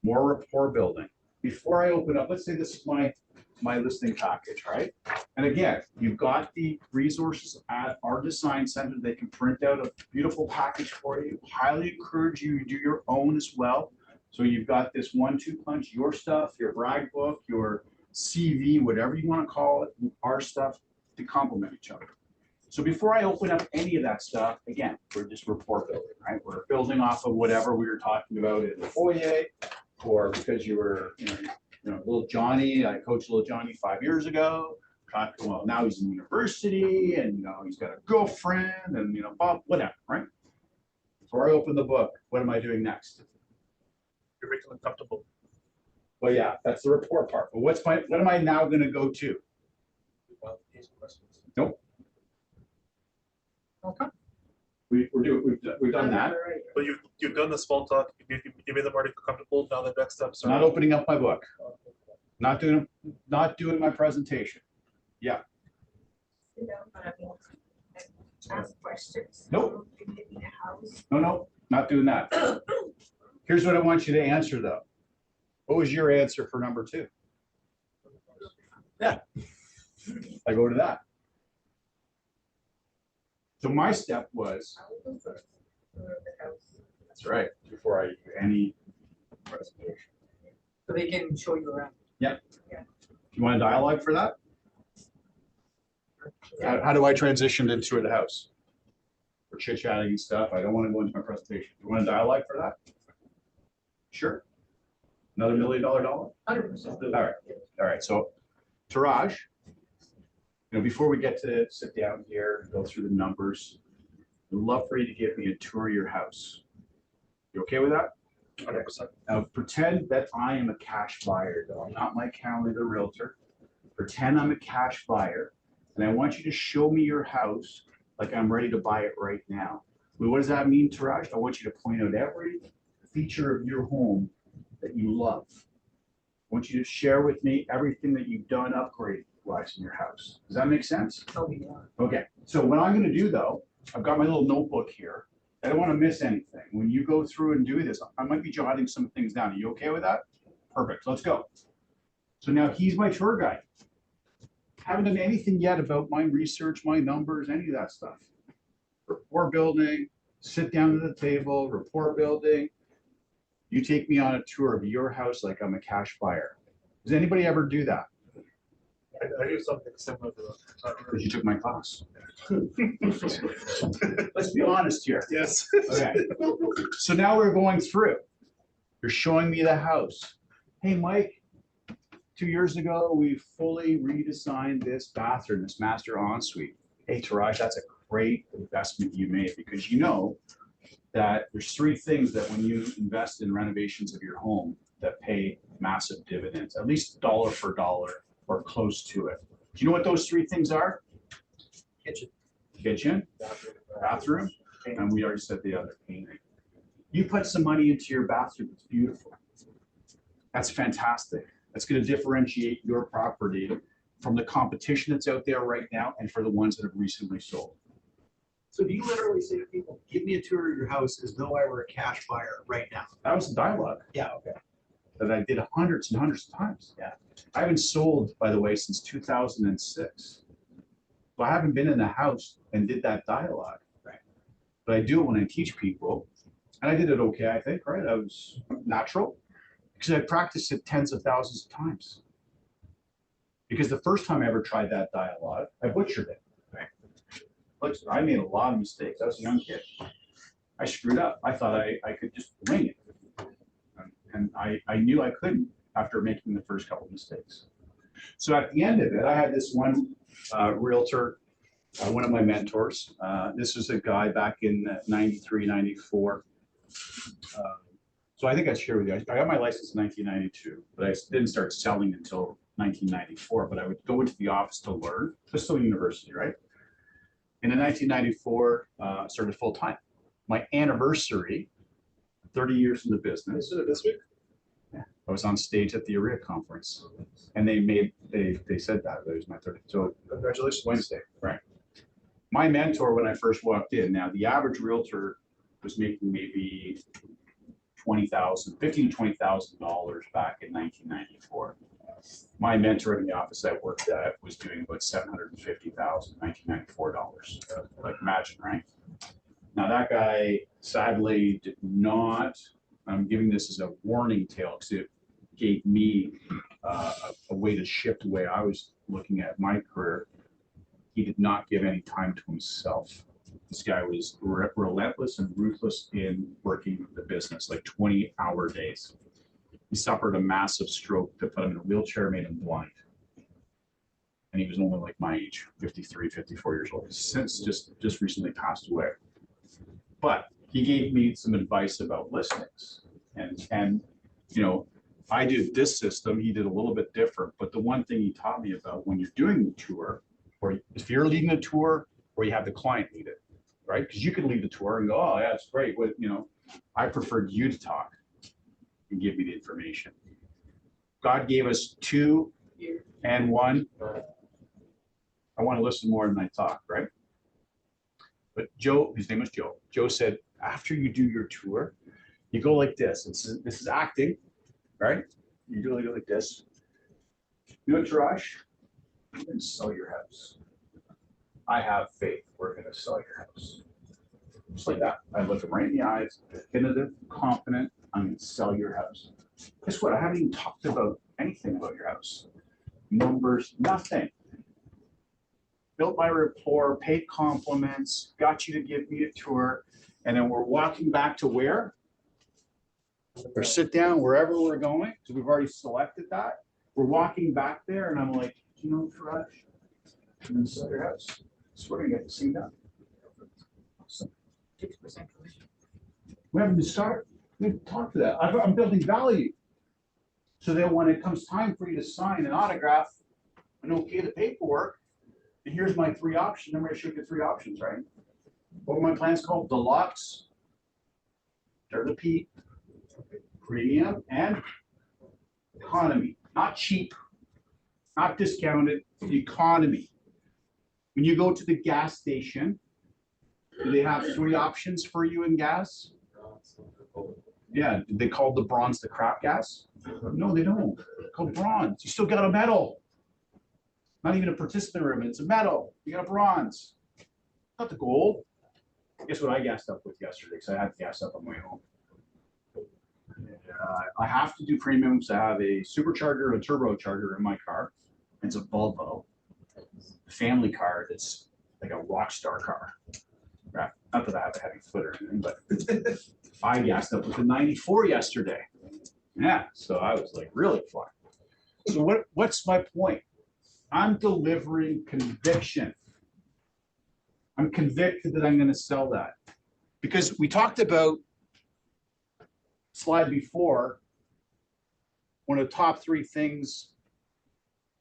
More rapport building. Before I open up, let's say this is my listing package, right? And again, you've got the resources at our design center. They can print out a beautiful package for you. Highly encourage you to do your own as well. So you've got this 1-2 punch, your stuff, your brag book, your CV, whatever you want to call it, our stuff to complement each other. So before I open up any of that stuff, again, we're just rapport building, right? We're building off of whatever we were talking about in the foyer, or because you were, little Johnny, I coached little Johnny 5 years ago. Well, now he's in university and, he's got a girlfriend and, Bob, whatever, right? Before I open the book, what am I doing next? You're making them comfortable. Well, yeah, that's the report part. But what am I now gonna go to? Qualification questions. Okay. We've done that. But you've done the small talk, you made them already comfortable, now the next steps Not are. opening up my book. Not doing my presentation. Sit down, and ask questions. Nope. In the house. No, not doing that. Here's what I want you to answer though. What was your answer for number 2? Yeah. I go to that. So my step was, I will go first. The house. that's right, before I do any presentation. So they can show you around. You want a dialogue for that? How do I transition into the house? For chit chatting and stuff. I don't want to go into my presentation. You want a dialogue for that? Sure. Another $1 million dollar? 100%. All right. So Taraj, before we get to sit down here and go through the numbers, I'd love for you to give me a tour of your house. You okay with that? 100%. Now pretend that I am a cash buyer, though. I'm not Mike County, the realtor. Pretend I'm a cash buyer, and I want you to show me your house like I'm ready to buy it right now. Well, what does that mean, Taraj? I want you to point out every feature of your home that you love. I want you to share with me everything that you've done upgrade-wise in your house. Does that make sense? Tell me more. Okay, so what I'm gonna do though, I've got my little notebook here. I don't wanna miss anything. When you go through and do this, I might be jotting some things down. Are you okay with that? Perfect, let's go. So now he's my tour guide. Haven't done anything yet about my research, my numbers, any of that stuff. Report building, sit down to the table, report building. You take me on a tour of your house like I'm a cash buyer. Does anybody ever do that? I do something similar to that. Because you took my class. Let's be honest here. Yes. Okay. So now we're going through. You're showing me the house. Hey, Mike, 2 years ago, we fully redesigned this bathroom, this master ensuite. Hey, Taraj, that's a great investment you made because you know that there's 3 things that when you invest in renovations of your home that pay massive dividends, at least dollar for dollar or close to it. Do you know what those 3 things are? Kitchen, bathroom, and we already said the other, painting. You put some money into your bathroom, it's beautiful. That's fantastic. That's going to differentiate your property from the competition that's out there right now and for the ones that have recently sold. So do you literally say to people, give me a tour of your house as though I were a cash buyer right now? That was the dialogue Yeah, okay. that I did hundreds and hundreds of times. Yeah. I haven't sold, by the way, since 2006. So I haven't been in the house and did that dialogue. Right. But I do it when I teach people, and I did it okay, I think, right? I was natural because I practiced it tens of thousands of times. Because the first time I ever tried that dialogue, I butchered it. Right. Look, I made a lot of mistakes. I was a young kid. I screwed up. I thought I could just wing it. And I knew I couldn't after making the first couple of mistakes. So at the end of it, I had this one realtor, one of my mentors. This was a guy back in 93, 94. So I think I shared with you, I got my license in 1992, but I didn't start selling until 1994, but I would go into the office to learn, Bristol University, right? And in 1994, started full time. My anniversary, 30 years in the business. This week? Yeah, I was on stage at the AREA conference, and they said that it was my 30th. So Congratulations. Wednesday, right? My mentor when I first walked in. Now the average realtor was making maybe $15,000 to $20,000 back in 1994. My mentor in the office I worked at was doing about $750,000, $1994. Like imagine, right? Now that guy sadly did not. I'm giving this as a warning tale because it gave me a way to shift the way I was looking at my career. He did not give any time to himself. This guy was relentless and ruthless in working the business, like 20-hour days. He suffered a massive stroke that put him in a wheelchair, made him blind. And he was only like my age, 53, 54 years old. He's since just recently passed away. But he gave me some advice about listings and I did this system, he did a little bit different, but the one thing he taught me about when you're doing the tour, or if you're leading a tour, or you have the client lead it, right? Because you can lead the tour and go, oh, yeah, it's great, but, you know, I preferred you to talk and give me the information. God gave us 2 and 1. I want to listen more than I talk, right? But Joe, his name was Joe. Joe said, after you do your tour, you go like this. This is acting, right? You do it like this. You know, Taraj, you're going to sell your house. I have faith. We're going to sell your house. Just like that. I look him right in the eyes, definitive, confident. I'm going to sell your house. Guess what? I haven't even talked about anything about your house. Numbers, nothing. Built my rapport, paid compliments, got you to give me a tour. And then we're walking back to where? Or sit down wherever we're going. So we've already selected that. We're walking back there and I'm like, you know, Taraj, I'm going to sell your house. So we're going to get the scene done. Awesome. 6% commission. We haven't even started. We haven't talked to that. I'm building value. So then when it comes time for you to sign an autograph and okay the paperwork, and here's my 3 options. Remember I showed you 3 options, right? What were my plans called? Deluxe, repeat, premium, and economy. Not cheap, not discounted, economy. When you go to the gas station, do they have 3 options for you in gas? Yeah, they call the bronze the crap gas? No, they don't. It's called bronze. You still got a medal. Not even a participant ribbon, it's a medal. You got a bronze. Not the gold. Guess what I gassed up with yesterday? Because I had to gas up on my own. I have to do premiums. I have a supercharger, a turbocharger in my car. It's a Volvo family car that's like a rock star car. Right? Not that I have a heavy foot or anything, but I gassed up with a 94 yesterday. Yeah, so I was like really flying. So what's my point? I'm delivering conviction. I'm convicted that I'm going to sell that. Because we talked about slide before, one of the top 3 things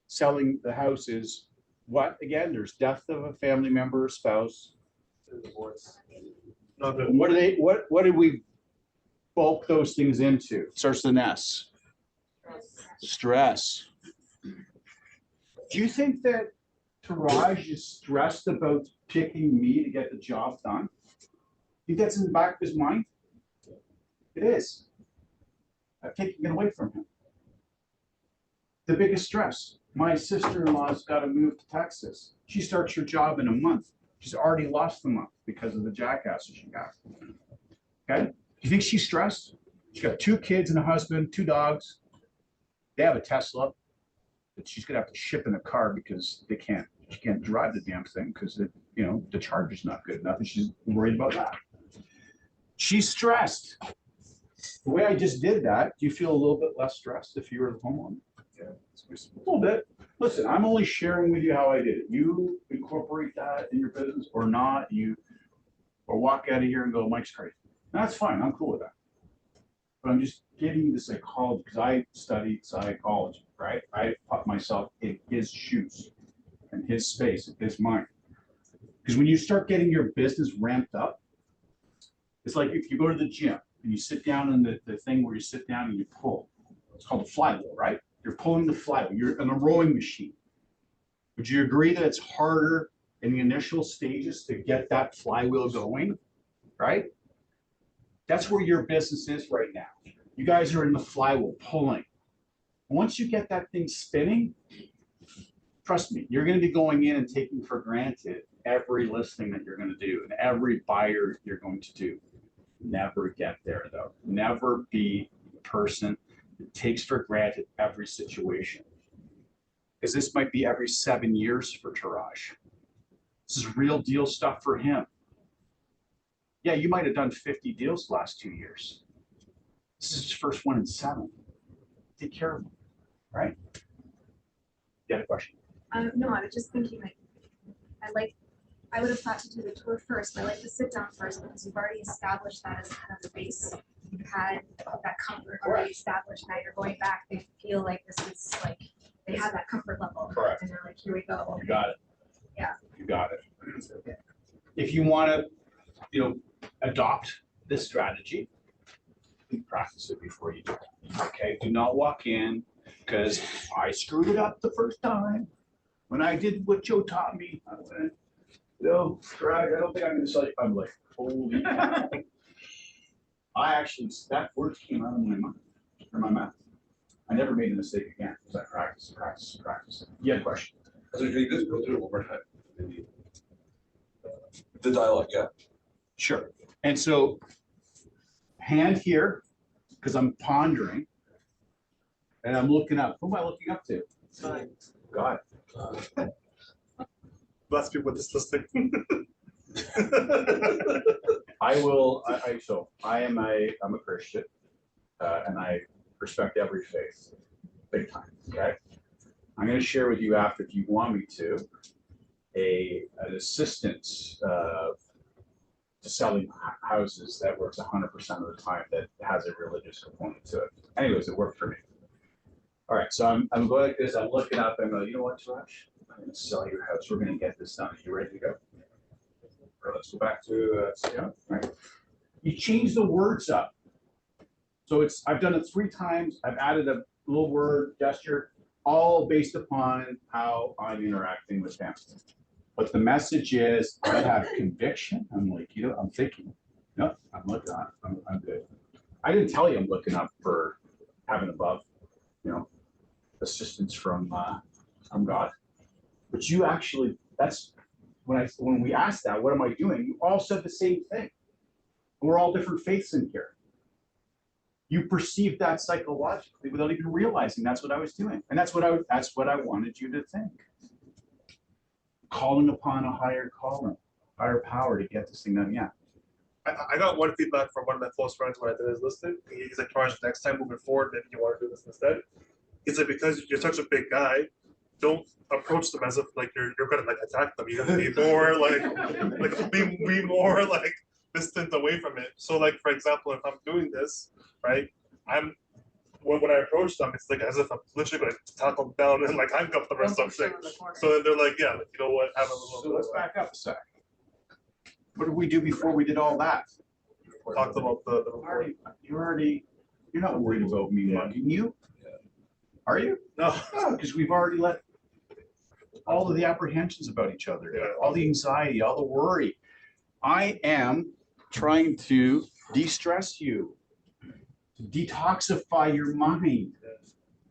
selling the house is what? Again, there's death of a family member or spouse. Not the, And what did we bulk those things into? Starts with an S. Stress. Do you think that Taraj is stressed about picking me to get the job done? Think that's in the back of his mind? It is. I've taken it away from him. The biggest stress. My sister-in-law's got to move to Texas. She starts her job in a month. She's already lost the month because of the jackasses she got. Okay? Do you think she's stressed? She's got 2 kids and a husband, 2 dogs. They have a Tesla that she's gonna have to ship in a car because she can't drive the damn thing because the charge is not good enough, and she's worried about that. She's stressed. The way I just did that, do you feel a little bit less stressed if you were the homeowner? Yeah, a little bit. Listen, I'm only sharing with you how I did it. You incorporate that in your business or not, or walk out of here and go, Mike's crazy. That's fine. I'm cool with that. But I'm just giving you the psychology because I studied psychology, right? I put myself in his shoes and his space and his mind. Because when you start getting your business ramped up, it's like if you go to the gym and you sit down in the thing where you sit down and you pull. It's called the flywheel, right? You're pulling the flywheel. You're in a rowing machine. Would you agree that it's harder in the initial stages to get that flywheel going, right? That's where your business is right now. You guys are in the flywheel pulling. Once you get that thing spinning, trust me, you're going to be going in and taking for granted every listing that you're going to do and every buyer you're going to do. Never get there though. Never be the person that takes for granted every situation. Because this might be every 7 years for Taraj. This is real deal stuff for him. Yeah, you might have done 50 deals the last 2 years. This is his first one in 7. Take care of him, right? You had a question? No, I was just thinking I would have thought to do the tour first, but I like to sit down first because you've already established that as kind of the base. you had that comfort already established, now you're going back, they feel like this is like, they have that comfort level. Correct. And they're like, here we go. You got it. Yeah. You got it. If you want to, adopt this strategy, you practice it before you do it. Okay, do not walk in, because I screwed it up the first time. When I did what Joe taught me, I went, no, Greg, I don't think I'm gonna sell you. I'm like, holy cow. I actually, that word came out of my mouth, or my mouth. I never made a mistake again, because I practice. You had a question? So you just go through it one more time. The dialogue, yeah. Sure. And so hand here, because I'm pondering, and I'm looking up. Who am I looking up to? God. Last people with this listing. I'm a Christian, and I respect every faith, big time, okay? I'm gonna share with you after, if you want me to, an assistance to selling houses that works 100% of the time that has a religious component to it. Anyways, it worked for me. All right, so I'm going like this, I'm looking up, I'm going, you know what, Josh? I'm gonna sell your house, we're gonna get this done. Are you ready to go? Or let's go back to, right? You change the words up. So I've done it 3 times, I've added a little word, gesture, all based upon how I'm interacting with them. But the message is, I have conviction. I'm like, I'm thinking, no, I'm looking up, I'm good. I didn't tell you I'm looking up for heaven above, assistance from God. But you actually, that's when we asked that, what am I doing? You all said the same thing. We're all different faiths in here. You perceive that psychologically without even realizing that's what I was doing. And that's what I wanted you to think. Calling upon a higher power to get this thing done. Yeah. I got one feedback from one of my close friends when I did his listing. He's like, Raj, next time moving forward, maybe you want to do this instead. He's like, because you're such a big guy, don't approach them as if like you're gonna like attack them. You have to be more like be more like distant away from it. So like for example, if I'm doing this, right, when I approach them, it's like as if I'm literally going to tackle them down and like handcuff them or something. So then they're like, yeah, like, you know what, have a little. So let's back up a sec. What did we do before we did all that? Talked about the You're not worried about me mugging you, are you? No, because we've already let all of the apprehensions about each other, all the anxiety, all the worry. I am trying to de-stress you, to detoxify your mind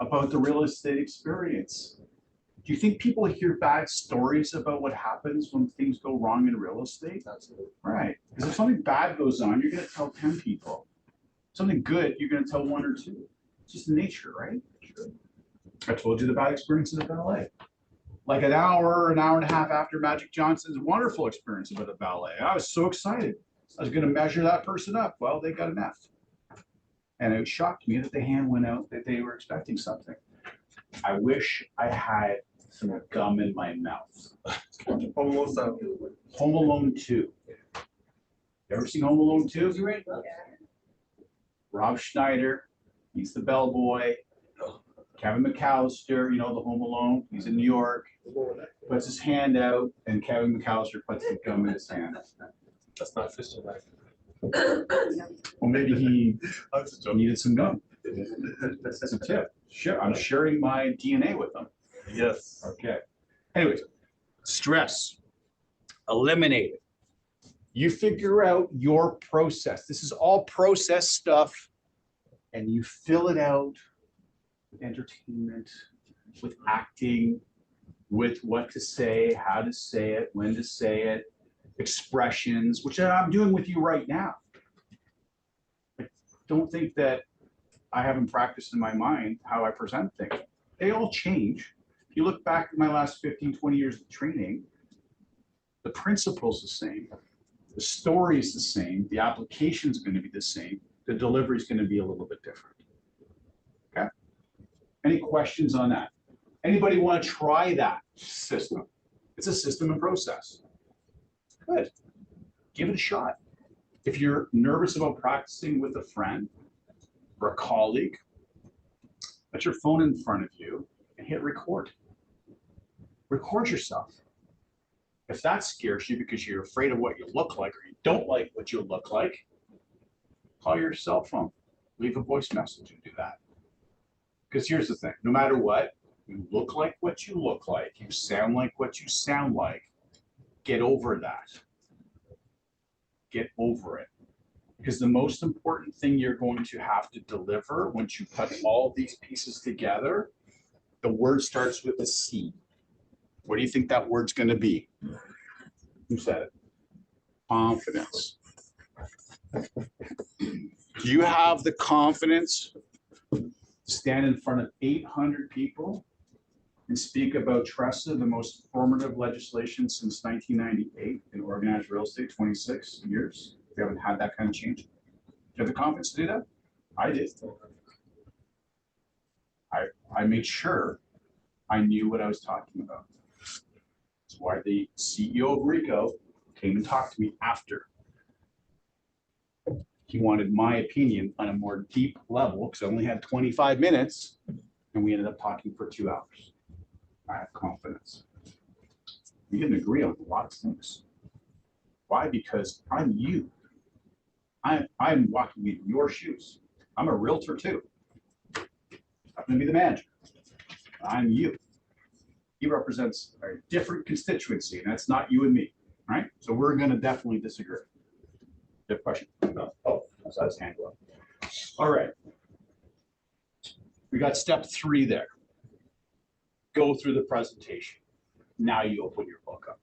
about the real estate experience. Do you think people hear bad stories about what happens when things go wrong in real estate? Absolutely. Right. Because if something bad goes on, you're going to tell 10 people. Something good, you're going to tell 1 or 2. It's just nature, right? Sure. I told you the bad experiences at ballet. Like an hour and a half after Magic Johnson's wonderful experience about the ballet. I was so excited. I was going to measure that person up. Well, they got an F. And it shocked me that the hand went out that they were expecting something. I wish I had some gum in my mouth. almost Home Alone 2. You ever seen Home Alone 2? Rob Schneider, he's the bellboy. Kevin McAllister, the Home Alone, he's in New York, puts his hand out, and Kevin McAllister puts the gum in his hand. That's not fishing life. Well, maybe he needed some gum. That's a tip. Sure, I'm sharing my DNA with them. Yes. Okay. Anyways, stress, eliminate it. You figure out your process. This is all process stuff, and you fill it out with entertainment, with acting, with what to say, how to say it, when to say it, expressions, which I'm doing with you right now. But don't think that I haven't practiced in my mind how I present things. They all change. If you look back at my last 15, 20 years of training, the principle's the same. The story is the same. The application is going to be the same. The delivery is going to be a little bit different. Okay? Any questions on that? Anybody want to try that system? It's a system and process. Good. Give it a shot. If you're nervous about practicing with a friend or a colleague, put your phone in front of you and hit record. Record yourself. If that scares you because you're afraid of what you look like or you don't like what you look like, call your cell phone, leave a voice message and do that. Because here's the thing, no matter what, you look like what you look like, you sound like what you sound like, get over that. Get over it. Because the most important thing you're going to have to deliver once you put all these pieces together, the word starts with a C. What do you think that word's going to be? Who said it? Confidence. Do you have the confidence to stand in front of 800 people and speak about TRESA, the most formative legislation since 1998 in organized real estate, 26 years? We haven't had that kind of change. Do you have the confidence to do that? I did. I made sure I knew what I was talking about. That's why the CEO of Rico came and talked to me after. He wanted my opinion on a more deep level because I only had 25 minutes and we ended up talking for 2 hours. I have confidence. We didn't agree on a lot of things. Why? Because I'm you. I'm walking in your shoes. I'm a realtor too. I'm going to be the manager. I'm you. He represents a different constituency, and that's not you and me, right? So we're going to definitely disagree. You have a question? No. Oh, I saw his hand go up. All right. We got step 3 there. Go through the presentation. Now you open your book up.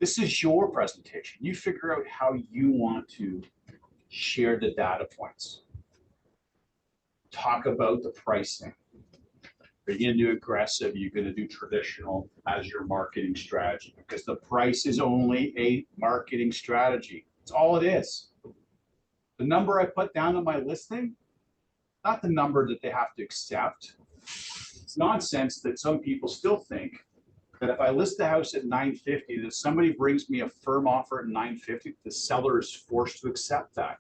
This is your presentation. You figure out how you want to share the data points. Talk about the pricing. Are you going to do aggressive? Are you going to do traditional as your marketing strategy? Because the price is only a marketing strategy. That's all it is. The number I put down on my listing, not the number that they have to accept. It's nonsense that some people still think that if I list the house at $950, that somebody brings me a firm offer at $950, the seller is forced to accept that.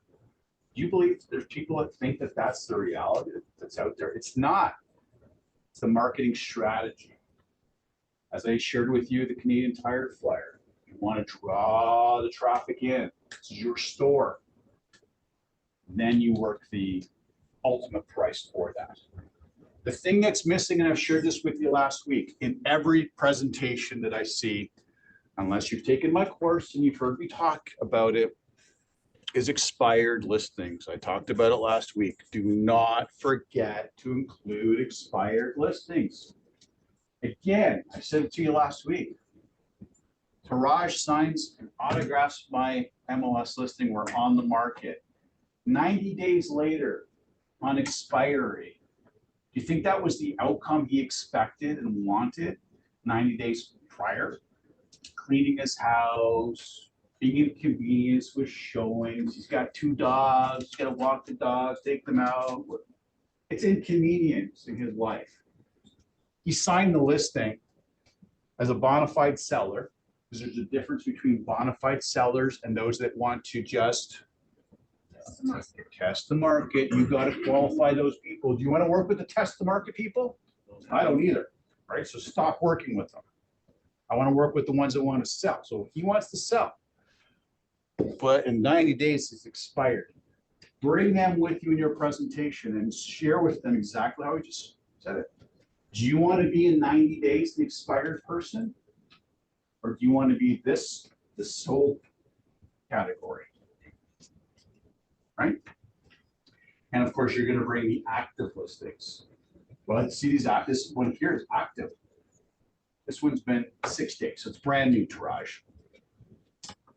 Do you believe there's people that think that that's the reality that's out there? It's not. It's the marketing strategy. As I shared with you, the Canadian Tire flyer, you want to draw the traffic in. This is your store. Then you work the ultimate price for that. The thing that's missing, and I've shared this with you last week, in every presentation that I see, unless you've taken my course and you've heard me talk about it, is expired listings. I talked about it last week. Do not forget to include expired listings. Again, I said it to you last week. Taraj signs and autographs my MLS listing. We're on the market. 90 days later, on expiry, do you think that was the outcome he expected and wanted 90 days prior? Cleaning his house, being inconvenienced with showings. He's got 2 dogs. He's got to walk the dogs, take them out. It's inconvenience in his life. He signed the listing as a bona fide seller, because there's a difference between bona fide sellers and those that want to just test the market. You got to qualify those people. Do you want to work with the test the market people? I don't either. Right? So stop working with them. I want to work with the ones that want to sell. So he wants to sell, but in 90 days it's expired. Bring them with you in your presentation and share with them exactly how we just said it. Do you want to be in 90 days the expired person? Or do you want to be the sold category? Right? And of course, you're going to bring the active listings. Well, let's see these active. This one here is active. This one's been 6 days, so it's brand new, Taraj.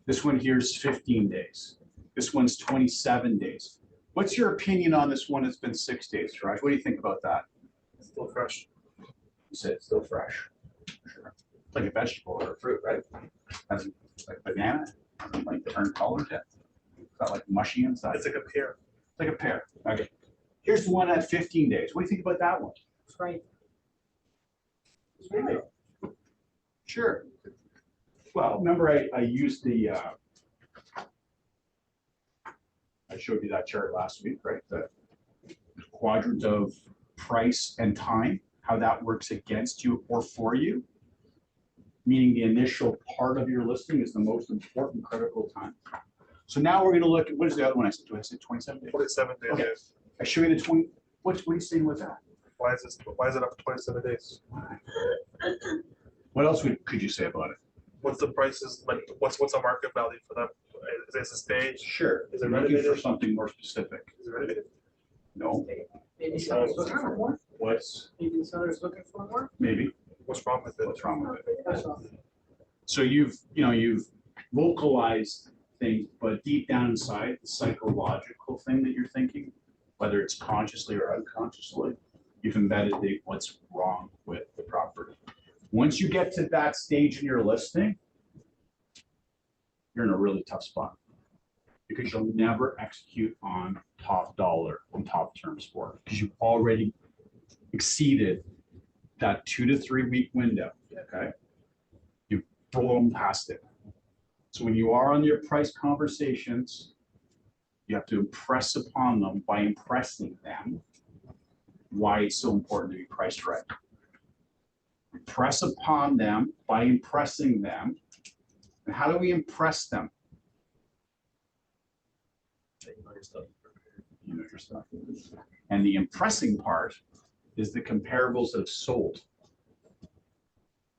This one here is 15 days. This one's 27 days. What's your opinion on this one that's been 6 days, Taraj? What do you think about that? It's still fresh. You said it's still fresh. Sure. It's like a vegetable or a fruit, right? Has like banana, like different colors yet. It's got like mushy inside. It's like a pear. It's like a pear. Okay. Here's the one at 15 days. What do you think about that one? It's right. Really? Sure. Well, remember I used the I showed you that chart last week, right? The quadrant of price and time, how that works against you or for you. Meaning the initial part of your listing is the most important critical time. So now we're gonna look at, what is the other one I said? Do I say 27 days? 27 days. Okay. I show you the 20, what are you saying with that? Why is it up to 27 days? What else could you say about it? What's the prices, like, what's a market value for them? Is this a stage? Sure. Is it I'm looking for renovated? something more specific. Is it renovated? No, Maybe seller's looking for more, what's, maybe the seller's looking for more. maybe, What's wrong with it? what's wrong with it? That's all. So you've vocalized things, but deep down inside, the psychological thing that you're thinking, whether it's consciously or unconsciously, you've embedded what's wrong with the property. Once you get to that stage in your listing, you're in a really tough spot because you'll never execute on top dollar and top terms for it because you've already exceeded that 2 to 3 week window, okay? You've blown past it. So when you are on your price conversations, you have to impress upon them by impressing them why it's so important to be priced right. Impress upon them by impressing them. And how do we impress them? You know your stuff. And the impressing part is the comparables that have sold.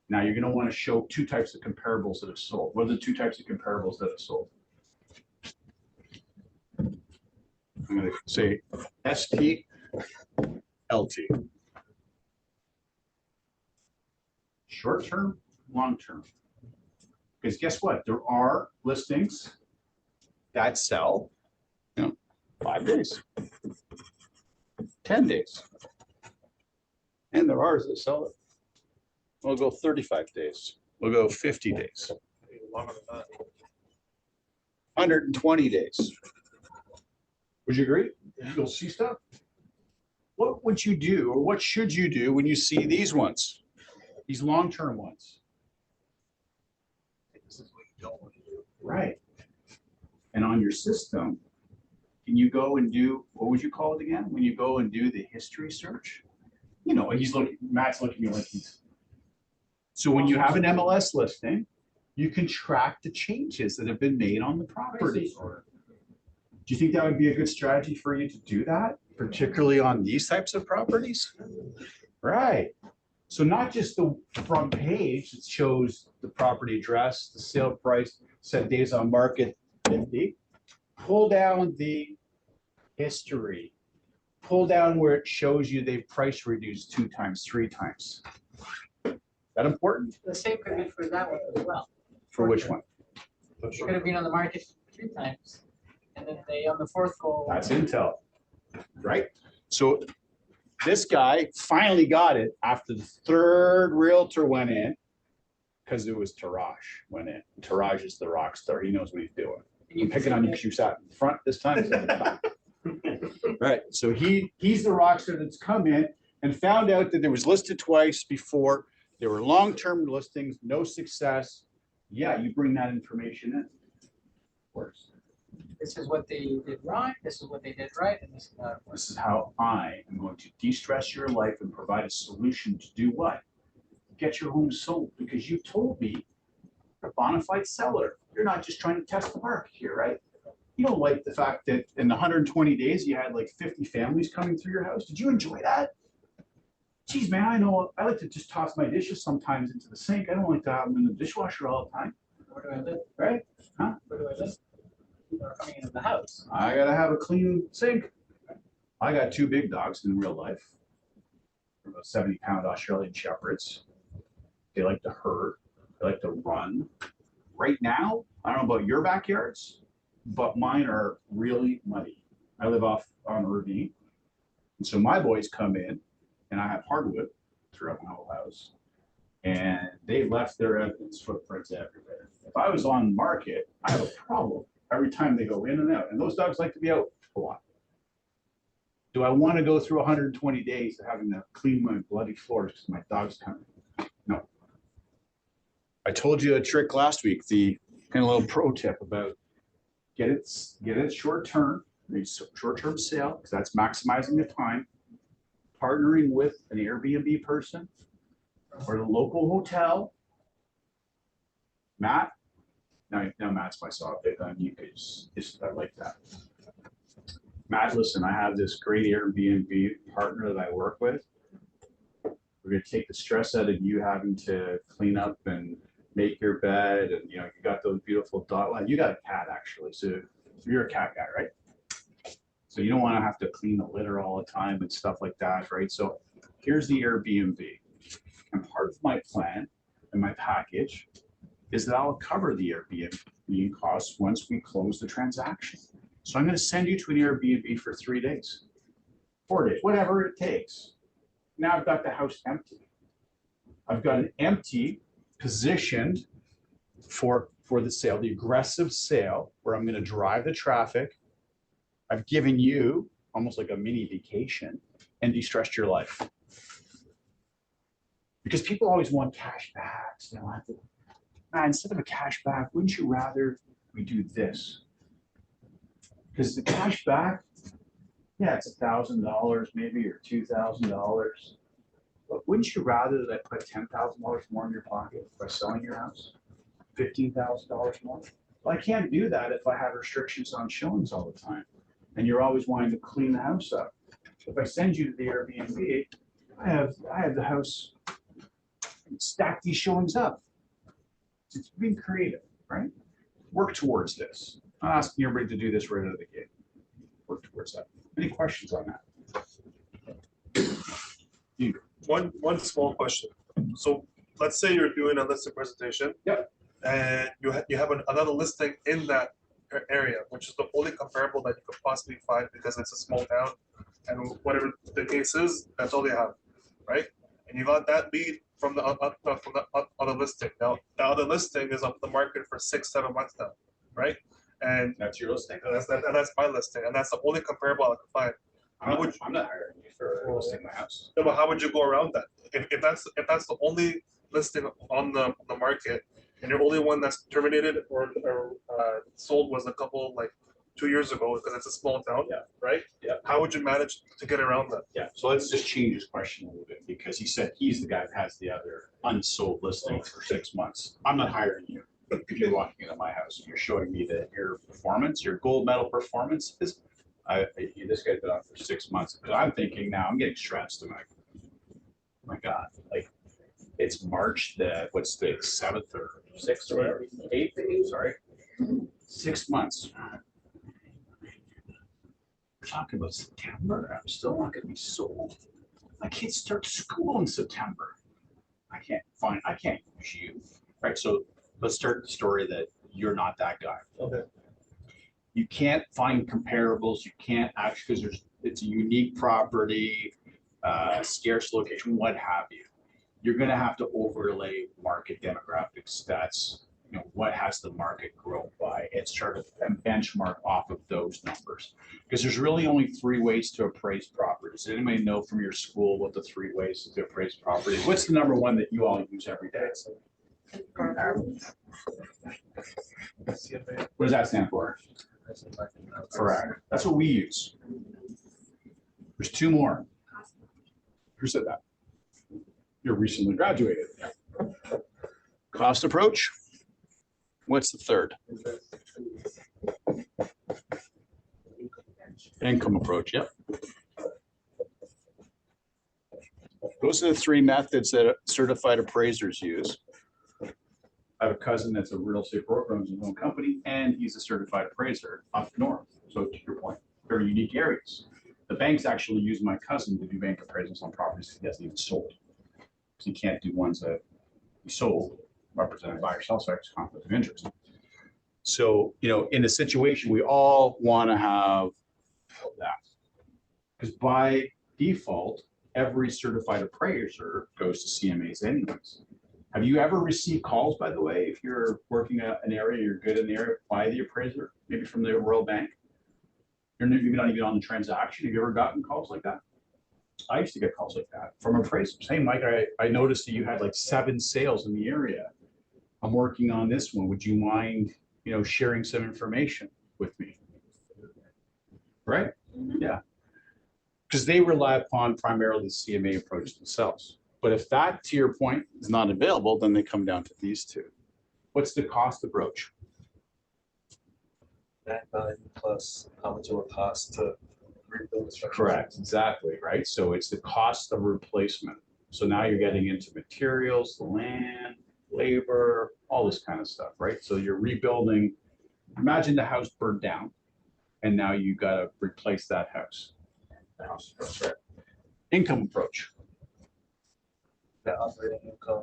Now you're going to want to show 2 types of comparables that have sold. What are the 2 types of comparables that have sold? I'm going to say ST, LT. Short term, long term. Because guess what? There are listings that sell, 5 days, 10 days. And there are ours that sell it. We'll go 35 days. We'll go 50 days, Even longer than that. 120 days. Would you agree? You'll see stuff. What would you do or what should you do when you see these ones? These long-term ones? This is what you don't want to do. Right. And on your system, can you go and do, what would you call it again? When you go and do the history search? You know, Matt's looking at me like he's. So when you have an MLS listing, you can track the changes that have been made on the property. Do you think that would be a good strategy for you to do that, particularly on these types of properties? Right. So not just the front page that shows the property address, the sale price, set days on market, 50. Pull down the history. Pull down where it shows you they've price reduced 2 times, 3 times. That important? The same could be for that one as well. For which one? It could have been on the market 3 times. And then they, on the 4th go. That's intel, right? So this guy finally got it after the 3rd realtor went in because it was Taraj went in. Taraj is the rock star. He knows what he's doing. I'm picking on you because you sat in front this time. Right. So he's the rock star that's come in and found out that it was listed twice before. There were long-term listings, no success. Yeah, you bring that information in. Of course. This is what they did wrong, this is what they did right, and this is not. This is how I am going to de-stress your life and provide a solution to do what? Get your home sold, because you told me you're a bona fide seller. You're not just trying to test the market here, right? You don't like the fact that in the 120 days, you had like 50 families coming through your house. Did you enjoy that? Geez, man, I know I like to just toss my dishes sometimes into the sink. I don't like to have them in the dishwasher all the time, Where do I live? right? Huh? Where do I live? People are coming into the house. I gotta have a clean sink. I got 2 big dogs in real life. They're about 70-pound Australian Shepherds. They like to herd. They like to run. Right now, I don't know about your backyards, but mine are really muddy. I live off on a ravine. And so my boys come in and I have hardwood throughout my whole house. And they left their evidence footprints everywhere. If I was on market, I have a problem every time they go in and out. And those dogs like to be out a lot. Do I want to go through 120 days of having to clean my bloody floors because my dog's coming? No. I told you a trick last week, the kind of little pro tip about get it short term, short-term sale, because that's maximizing the time, partnering with an Airbnb person or the local hotel. Matt, now Matt's my soft bit on you guys, I like that. Matt, listen, I have this great Airbnb partner that I work with. We're gonna take the stress out of you having to clean up and make your bed, and you got those beautiful dog. Well, you got a cat actually, so you're a cat guy, right? So you don't want to have to clean the litter all the time and stuff like that, right? So here's the Airbnb, and part of my plan and my package is that I'll cover the Airbnb costs once we close the transaction. So I'm going to send you to an Airbnb for 3 days, 4 days, whatever it takes. Now I've got the house empty. I've got an empty positioned for the sale, the aggressive sale, where I'm going to drive the traffic. I've given you almost like a mini vacation and de-stressed your life. Because people always want cash backs. Instead of a cash back, wouldn't you rather we do this? Because the cash back, yeah, it's $1,000 maybe, or $2,000. But wouldn't you rather that I put $10,000 more in your pocket by selling your house? $15,000 more? Well, I can't do that if I have restrictions on showings all the time. And you're always wanting to clean the house up. If I send you to the Airbnb, I have the house stack these showings up. It's being creative, right? Work towards this. I'm not asking everybody to do this right out of the gate. Work towards that. Any questions on that? One small question. So let's say you're doing a listing presentation. Yep. And you have another listing in that area, which is the only comparable that you could possibly find because it's a small town, and whatever the case is, that's all they have, right? And you got that lead from the other listing. Now the other listing is up the market for 6-7 months now, right? And That's your listing. that's my listing, and that's the only comparable I can find. I'm not hiring you for listing my house. No, but how would you go around that? If that's the only listing on the market, and your only one that's terminated or sold was a couple, like 2 years ago, because it's a small town, Yeah. right? Yeah. How would you manage to get around that? Yeah, so let's just change his question a little bit, because he said he's the guy that has the other unsold listings for 6 months. I'm not hiring you. If you're walking into my house and you're showing me that your performance, your gold medal performance is, this guy's been on for 6 months. Because I'm thinking now, I'm getting stressed. I'm like, oh my God, like it's March what's the 7th or 6th or whatever, 8th, sorry. 6 months. We're talking about September. I'm still not going to be sold. My kids start school in September. I can't use you. Right. So let's start the story that you're not that guy. Okay. You can't find comparables. You can't actually, because it's a unique property, scarce location, what have you. You're going to have to overlay market demographic stats. What has the market grown by? It's sort of a benchmark off of those numbers, because there's really only 3 ways to appraise properties. Does anybody know from your school what the 3 ways to appraise properties? What's the number one that you all use every day? What does that stand for? Correct. That's what we use. There's 2 more. Who said that? You're recently graduated. Cost approach. What's the 3rd? Income approach, yep. Those are the 3 methods that certified appraisers use. I have a cousin that's a real estate broker, owns his own company, and he's a certified appraiser up north. So to your point, very unique areas. The banks actually use my cousin to do bank appraisals on properties he hasn't even sold. Because he can't do ones that he sold, represented by yourself, so it's conflict of interest. So, in a situation, we all want to have that. Because by default, every certified appraiser goes to CMAs anyways. Have you ever received calls, by the way, if you're working an area, you're good in the area, by the appraiser, maybe from the Royal Bank? You're not even on the transaction. Have you ever gotten calls like that? I used to get calls like that from appraisers. Hey, Mike, I noticed that you had like 7 sales in the area. I'm working on this one. Would you mind, sharing some information with me? right? Yeah. Because they rely upon primarily the CMA approach themselves. But if that, to your point, is not available, then they come down to these two. What's the cost approach? That value plus how much it would cost to rebuild the structure. Correct, exactly, right? So it's the cost of replacement. So now you're getting into materials, the land, labor, all this kind of stuff, right? So you're rebuilding. Imagine the house burned down and now you got to replace that house. The house approach, right? Income approach. The operating income.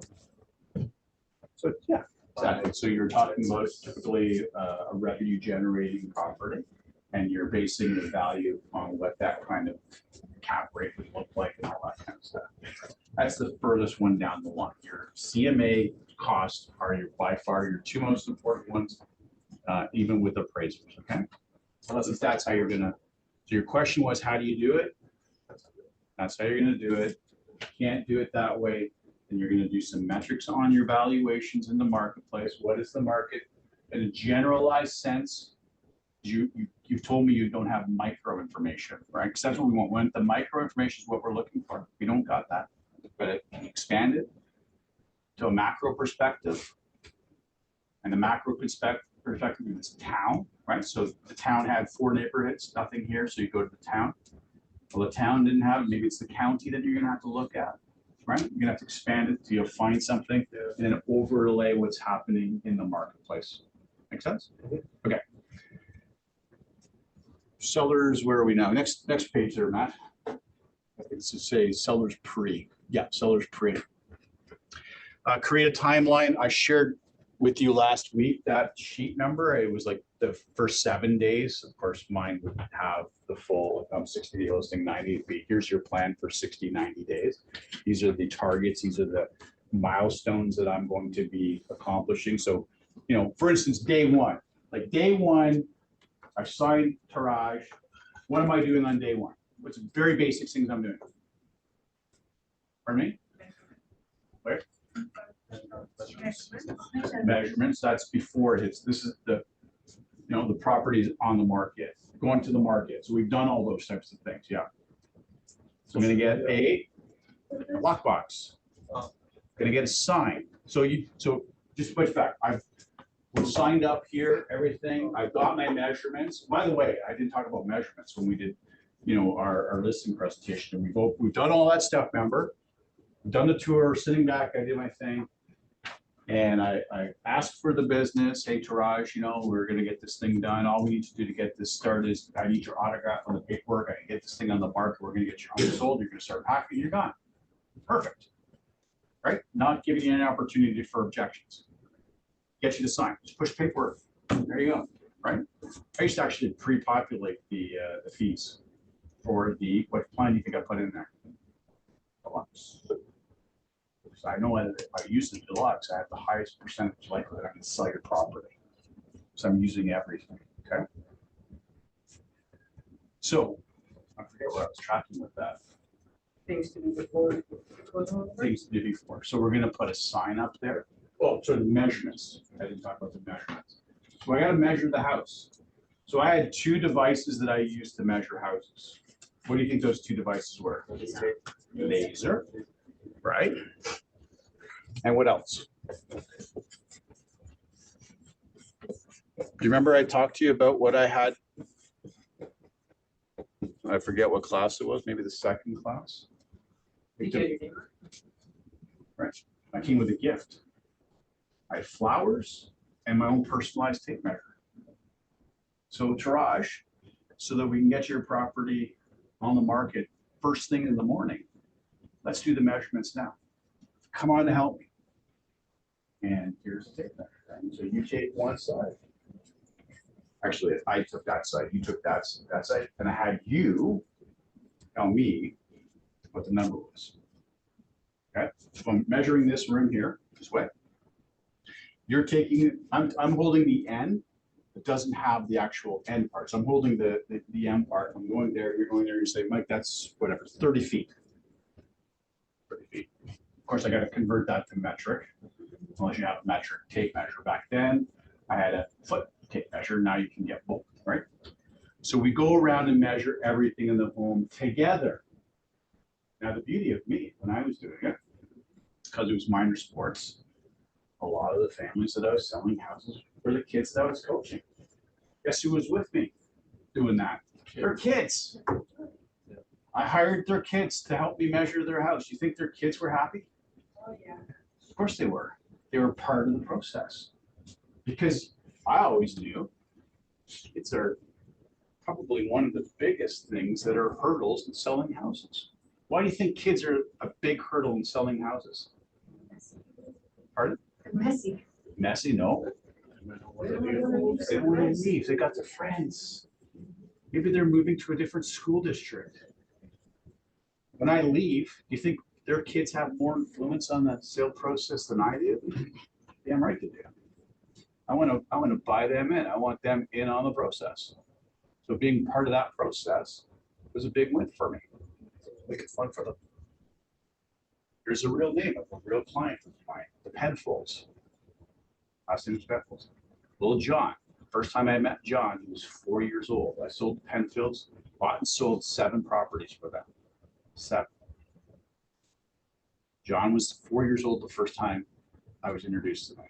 So yeah, exactly. So you're talking about typically a revenue generating property and you're basing the value on what that kind of cap rate would look like and all that kind of stuff. That's the furthest one down the line. Your CMA costs are your by far your two most important ones, even with appraisers, okay? Unless that's how you're gonna, so your question was, how do you do it? That's how you're gonna do it. Can't do it that way, then you're gonna do some metrics on your valuations in the marketplace. What is the market? In a generalized sense, you've told me you don't have micro information, right? Because that's what we want. When the micro information is what we're looking for. We don't got that, but it can expand it to a macro perspective. And the macro perspective is town, right? So the town had 4 neighborhoods, nothing here, so you go to the town. Well, the town didn't have it. Maybe it's the county that you're gonna have to look at, right? You're gonna have to expand it till you find something and then overlay what's happening in the marketplace. Make sense? Okay. Sellers, where are we now? Next page there, Matt. I think it's to say sellers pre. Yeah, sellers pre. Create a timeline. I shared with you last week that sheet number. It was like the first 7 days. Of course, mine would have the full 60-day listing, 90 feet. Here's your plan for 60, 90 days. These are the targets. These are the milestones that I'm going to be accomplishing. So, you know, for instance, day one, I signed Taraj. What am I doing on day one? What's very basic things I'm doing? Pardon me? Where? Measurements, that's before it hits. This is the, you know, the property is on the market, going to the market. So we've done all those types of things, yeah. So I'm gonna get a lockbox. Gonna get a sign. So just switch back. We're signed up here, everything. I've got my measurements. By the way, I didn't talk about measurements when we did, you know, our listing presentation. We've done all that stuff, remember? We've done the tour, sitting back, I did my thing. And I asked for the business, hey, Taraj, you know, we're gonna get this thing done. All we need to do to get this started is I need your autograph on the paperwork. I can get this thing on the market. We're gonna get your home sold. You're gonna start packing, you're gone. Perfect. Right? Not giving you any opportunity for objections. Get you to sign, just push paperwork. There you go, right? I used to actually pre-populate the fees for what plan do you think I put in there? Deluxe. So I know that if I use the deluxe, I have the highest percentage likelihood I'm going to sell your property. So I'm using everything, okay? So I forget what I was tracking with that. Things to do before. Things to do before. So we're going to put a sign up there. Oh, so the measurements. I didn't talk about the measurements. So I got to measure the house. So I had 2 devices that I used to measure houses. What do you think those 2 devices were? Laser, right? And what else? Do you remember I talked to you about what I had? I forget what class it was, maybe the 2nd class. Right. I came with a gift. I had flowers and my own personalized tape measure. So Taraj, so that we can get your property on the market first thing in the morning, let's do the measurements now. Come on to help me. And here's the tape measure. Right? So you take one side. Actually, I took that side, you took that side, and I had you tell me what the number was. Okay, so I'm measuring this room here this way. You're taking it, I'm holding the end. It doesn't have the actual end part. So I'm holding the end part. I'm going there, you're going there, you say, Mike, that's whatever, 30 feet. 30 feet. Of course, I got to convert that to metric, unless you have a metric tape measure. Back then, I had a foot tape measure. Now you can get both, right? So we go around and measure everything in the home together. Now, the beauty of me, when I was doing it, because it was minor sports, a lot of the families that I was selling houses were the kids that I was coaching. Guess who was with me doing that? Their kids. I hired their kids to help me measure their house. You think their kids were happy? Oh, yeah. Of course they were. They were part of the process. Because I always knew kids are probably one of the biggest things that are hurdles in selling houses. Why do you think kids are a big hurdle in selling houses? Pardon? Messy. Messy? No. They don't want to leave. They got their friends. Maybe they're moving to a different school district. When I leave, do you think their kids have more influence on the sale process than I do? Damn right they do. I want to buy them in. I want them in on the process. So being part of that process was a big win for me. Make it fun for them. There's a real name of a real client of mine, the Penfolds. Last name is Penfolds. Little John. First time I met John, he was 4 years old. I sold Penfolds, bought and sold 7 properties for them. 7. John was 4 years old the first time I was introduced to him.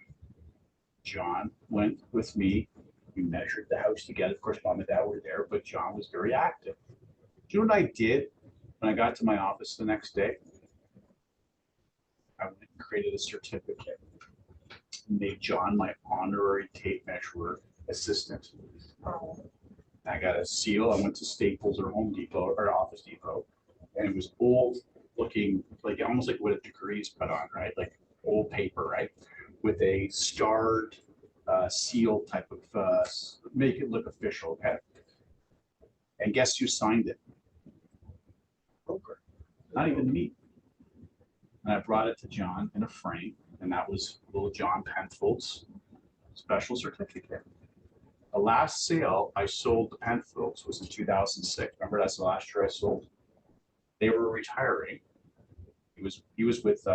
John went with me. We measured the house together. Of course, Mom and Dad were there, but John was very active. Do you know what I did when I got to my office the next day? I went and created a certificate. Made John my honorary tape measurer assistant. I got a seal. I went to Staples or Home Depot or Office Depot, and it was old looking, like almost like what a degree is put on, right? Like old paper, right? With a starred seal type of, make it look official, okay? And guess who signed it? Broker. Not even me. And I brought it to John in a frame, and that was little John Penfold's special certificate. The last sale I sold the Penfolds was in 2006. Remember, that's the last year I sold. They were retiring. He was with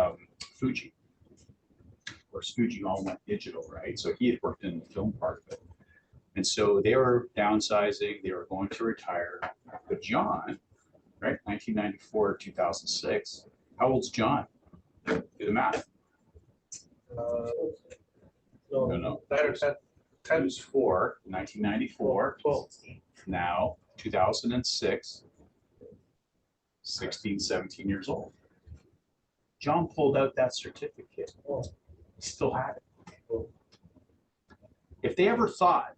Fuji. Of course, Fuji all went digital, right? So he had worked in the film part of it. And so they were downsizing. They were going to retire. But John, right, 1994, 2006, how old's John? Do the math. No. 9 or 10. He was 4, 1994. 12. Now, 2006, 16, 17 years old. John pulled out that certificate. He still had it. If they ever thought,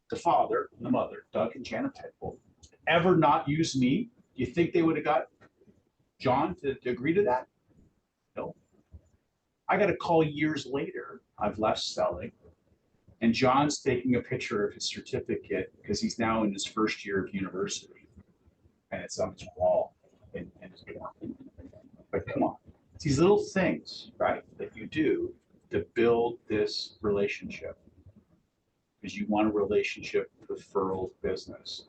the father and the mother, Doug and Janet Penfold, ever not use me, do you think they would have got John to agree to that? No. I got a call years later. I've left selling, and John's taking a picture of his certificate because he's now in his first year of university, and it's on his wall in his dorm. But come on, it's these little things, right, that you do to build this relationship, because you want a relationship referral business.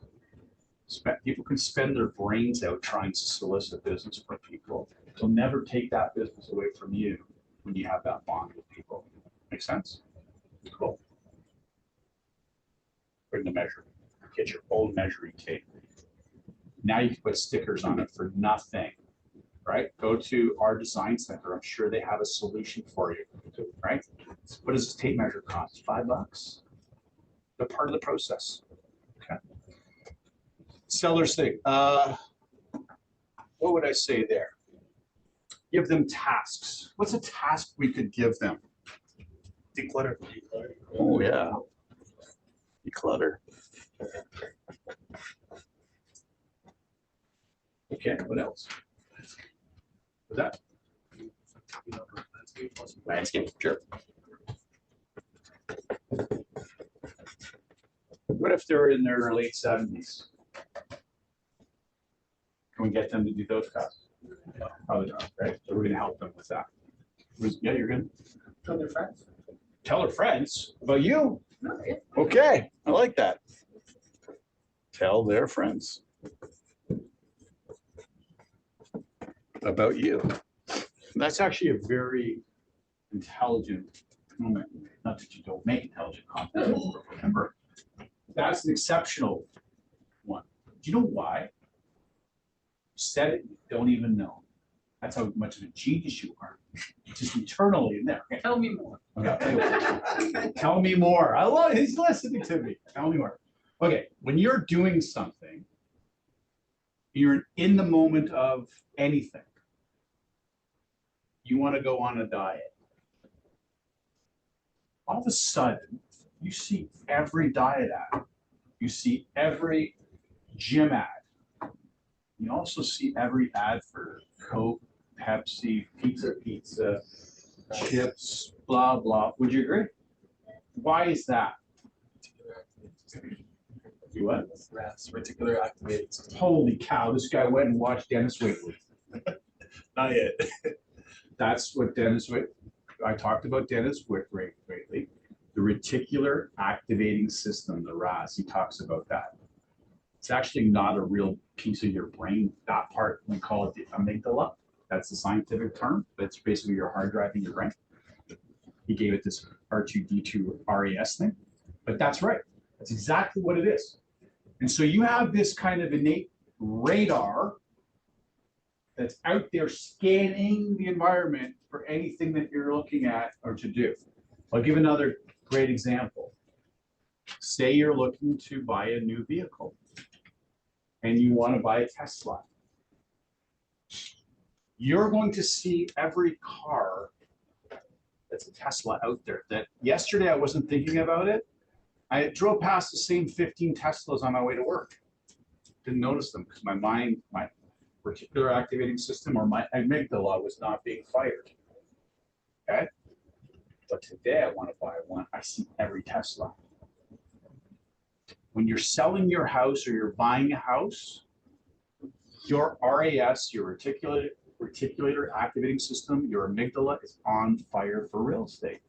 People can spend their brains out trying to solicit business from people. They'll never take that business away from you when you have that bond with people. Make sense? Cool. Bring the measure. Get your own measuring tape. Now you can put stickers on it for nothing, right? Go to our design center. I'm sure they have a solution for you, right? What does this tape measure cost? $5. They're part of the process. Okay. Sellers thing. What would I say there? Give them tasks. What's a task we could give them? Declutter. Oh, yeah. Declutter. Okay, what else? Was that? Landscape, sure. What if they're in their late 70s? Can we get them to do those tasks? Probably not, right? So we're gonna help them with that. Yeah, you're good. Tell their friends. Tell her friends about you. Okay, I like that. Tell their friends about you. That's actually a very intelligent comment. Not that you don't make intelligent content, remember. That's an exceptional Do you know why? You said it, you don't even know. That's how much of a genius you are. Just internally in there. Okay. Tell me more. Okay, I'll tell you what. Tell me more. I love it. He's listening to me. Tell me more. Okay, when you're doing something, you're in the moment of anything. You want to go on a diet. All of a sudden, you see every diet ad. You see every gym ad. You also see every ad for Coke, Pepsi, pizza, chips, blah, blah. Would you agree? Why is that? You what? RAS, reticular activated system. Holy cow, this guy went and watched Dennis Waitley. Not yet. That's what I talked about Dennis Waitley, the reticular activating system, the RAS, he talks about that. It's actually not a real piece of your brain. That part, we call it the amygdala. That's the scientific term. That's basically your hard drive in your brain. He gave it this R2D2 RAS thing, but that's right. That's exactly what it is. And so you have this kind of innate radar that's out there scanning the environment for anything that you're looking at or to do. I'll give another great example. Say you're looking to buy a new vehicle and you want to buy a Tesla. You're going to see every car that's a Tesla out there. That yesterday I wasn't thinking about it. I drove past the same 15 Teslas on my way to work. Didn't notice them because my mind, my reticular activating system or my amygdala was not being fired. Okay? But today I want to buy one. I see every Tesla. When you're selling your house or you're buying a house, your RAS, your reticular activating system, your amygdala is on fire for real estate.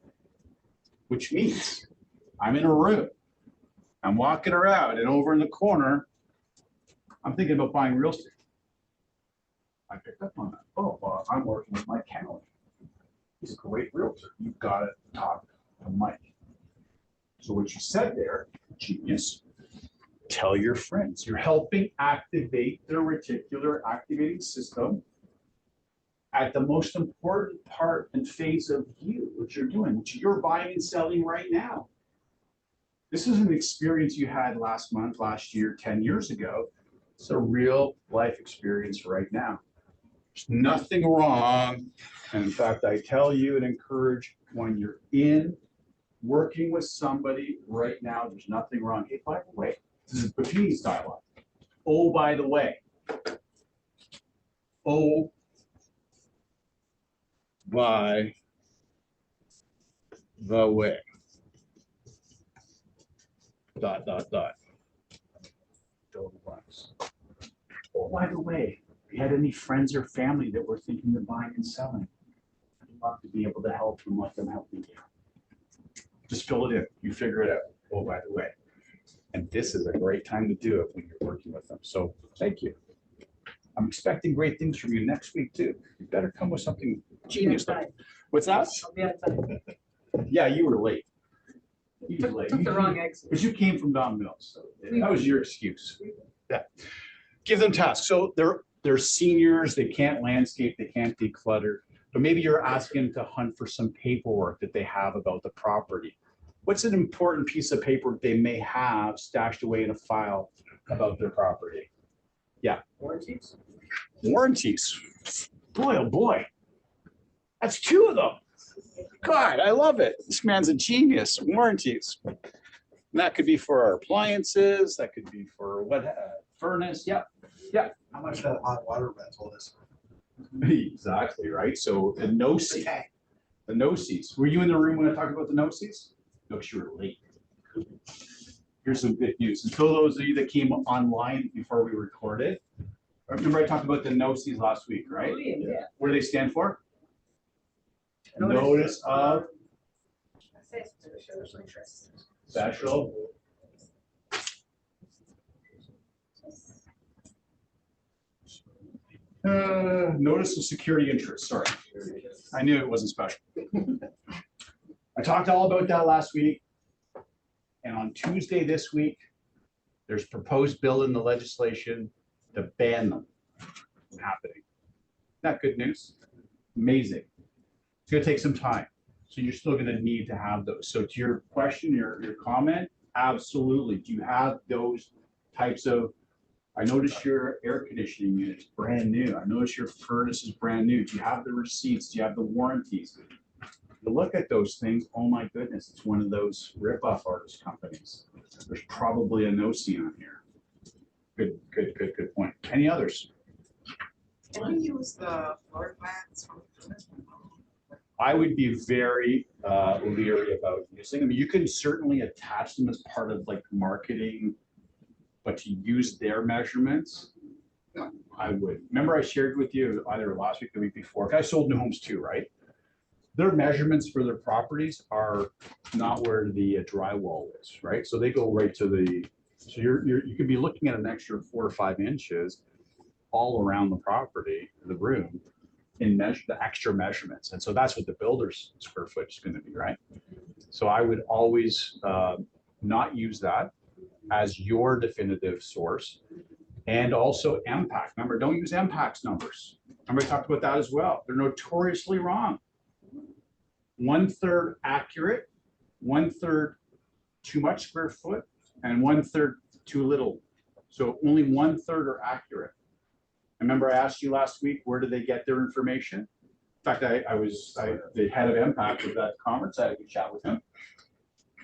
Which means I'm in a room, I'm walking around, and over in the corner, I'm thinking about buying real estate. I picked up on that. Oh, well, I'm working with Mike Kennelly. He's a great realtor. You've got to talk to Mike. So what you said there, genius, tell your friends. You're helping activate their reticular activating system at the most important part and phase of you, what you're doing, which you're buying and selling right now. This is an experience you had last month, last year, 10 years ago. It's a real life experience right now. There's nothing wrong. And in fact, I tell you and encourage when you're in working with somebody right now, there's nothing wrong. Hey, by the way, this is Buffini's dialogue. Oh, by the way. Oh, by the way. Dot, dot, dot. Oh, by the way, if you had any friends or family that were thinking of buying and selling, I'd love to be able to help them like I'm helping you. Just fill it in. You figure it out. Oh, by the way. And this is a great time to do it when you're working with them. So thank you. I'm expecting great things from you next week too. You better come with something genius. What's that? I'll be out of time. Yeah, you were late. You were late. Took the wrong exit. Because you came from Don Mills. So that was your excuse. Yeah. Give them tasks. So they're seniors, they can't landscape, they can't declutter. But maybe you're asking them to hunt for some paperwork that they have about the property. What's an important piece of paper they may have stashed away in a file about their property? Yeah. Warranties? Warranties. Boy, oh boy. That's two of them. God, I love it. This man's a genius. Warranties. And that could be for our appliances. That could be for what? Furnace. Yeah. Yeah. How much that hot water rental is? Exactly, right? So the no-see. The no-sees. Were you in the room when I talked about the no-sees? No, because you were late. Here's some good news. And for those of you that came online before we recorded, remember I talked about the no-sees last week, right? Oh, yeah. What do they stand for? Notice of Social interest. special. Notice of security interest, sorry. I knew it wasn't special. I talked all about that last week. And on Tuesday this week, There's proposed bill in the legislation to ban them from happening. Not good news. Amazing. It's gonna take some time. So you're still gonna need to have those. So to your question, your comment, absolutely. Do you have those types of, I noticed your air conditioning unit's brand new. I noticed your furnace is brand new. Do you have the receipts? Do you have the warranties? You look at those things, oh my goodness, it's one of those rip-off artist companies. There's probably a no-see on here. Good point. Any others? Can we use the floor plans from? I would be very leery about using them. You can certainly attach them as part of like marketing, but to use their measurements, I would. Remember I shared with you either last week or the week before, 'cause I sold new homes too, right? Their measurements for their properties are not where the drywall is, right? So they go right to the, so you could be looking at an extra 4 or 5 inches all around the property, the room, in measure the extra measurements. And so that's what the builder's square foot is going to be, right? So I would always not use that as your definitive source. And also MPAC. Remember, don't use MPAC's numbers. Remember, I talked about that as well. They're notoriously wrong. 1/3 accurate, 1/3 too much square foot, and 1/3 too little. So only 1/3 are accurate. Remember I asked you last week, where do they get their information? In fact, the head of MPAC of that conference, I had a good chat with him.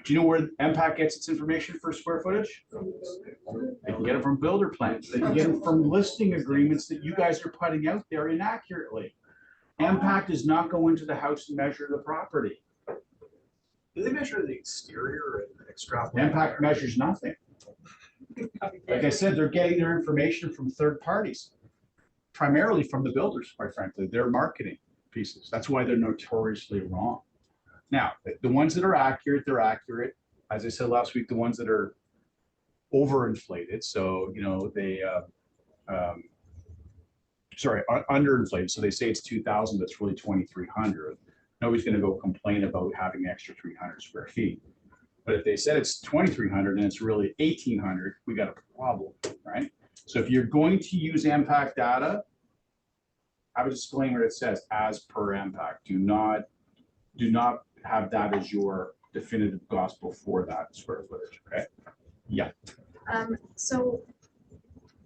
Do you know where MPAC gets its information for square footage? They can get it from builder plans. They can get it from listing agreements that you guys are putting out there inaccurately. MPAC does not go into the house and measure the property. Do they measure the exterior and extrapolate? MPAC measures nothing. Like I said, they're getting their information from third parties, primarily from the builders, quite frankly, their marketing pieces. That's why they're notoriously wrong. Now, the ones that are accurate, they're accurate. As I said last week, the ones that are overinflated, so, you know, they, underinflated. So they say it's 2,000, but it's really 2,300. Nobody's going to go complain about having the extra 300 square feet. But if they said it's 2,300 and it's really 1,800, we got a problem, right? So if you're going to use MPAC data, have a disclaimer that says as per MPAC. Do not have that as your definitive gospel for that square footage, okay? Yeah. So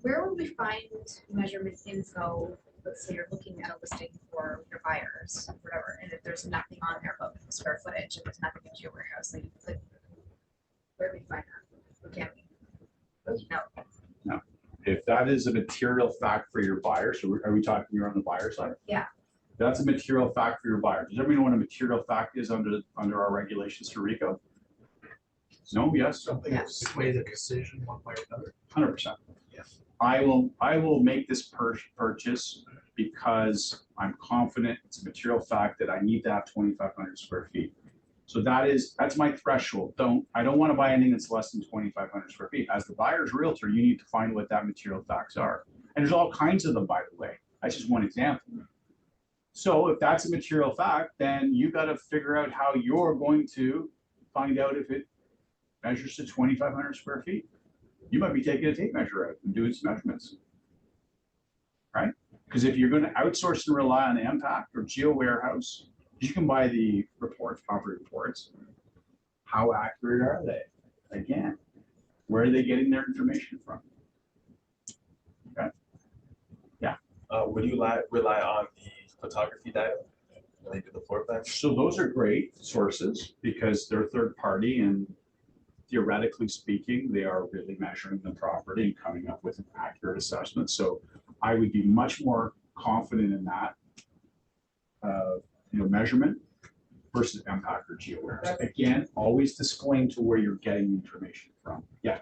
where would we find measurement info? Let's say you're looking at a listing for your buyers, whatever, and if there's nothing on there about square footage, and there's nothing in your warehouse, like, where do we find that? Can't we? No. If that is a material fact for your buyer, so are we talking you're on the buyer side? Yeah. That's a material fact for your buyer. Does everybody know what a material fact is under our regulations for RICO? No, yes? Something that sway the decision one way or another. 100%. Yeah. I will make this purchase because I'm confident it's a material fact that I need to have 2,500 square feet. So that's my threshold. I don't want to buy anything that's less than 2,500 square feet. As the buyer's realtor, you need to find what that material facts are. And there's all kinds of them, by the way. That's just one example. So if that's a material fact, then you got to figure out how you're going to find out if it measures to 2,500 square feet. You might be taking a tape measure out and doing some measurements, right? Because if you're going to outsource and rely on MPAC or Geo Warehouse, you can buy the reports, property reports. How accurate are they? Again, where are they getting their information from? Okay. Yeah. Would you rely on the photography data related to the floor plan? So those are great sources because they're third party and theoretically speaking, they are really measuring the property and coming up with an accurate assessment. So I would be much more confident in that measurement versus MPAC or GeoWarehouse. Again, always disclaim to where you're getting the information from. Yeah.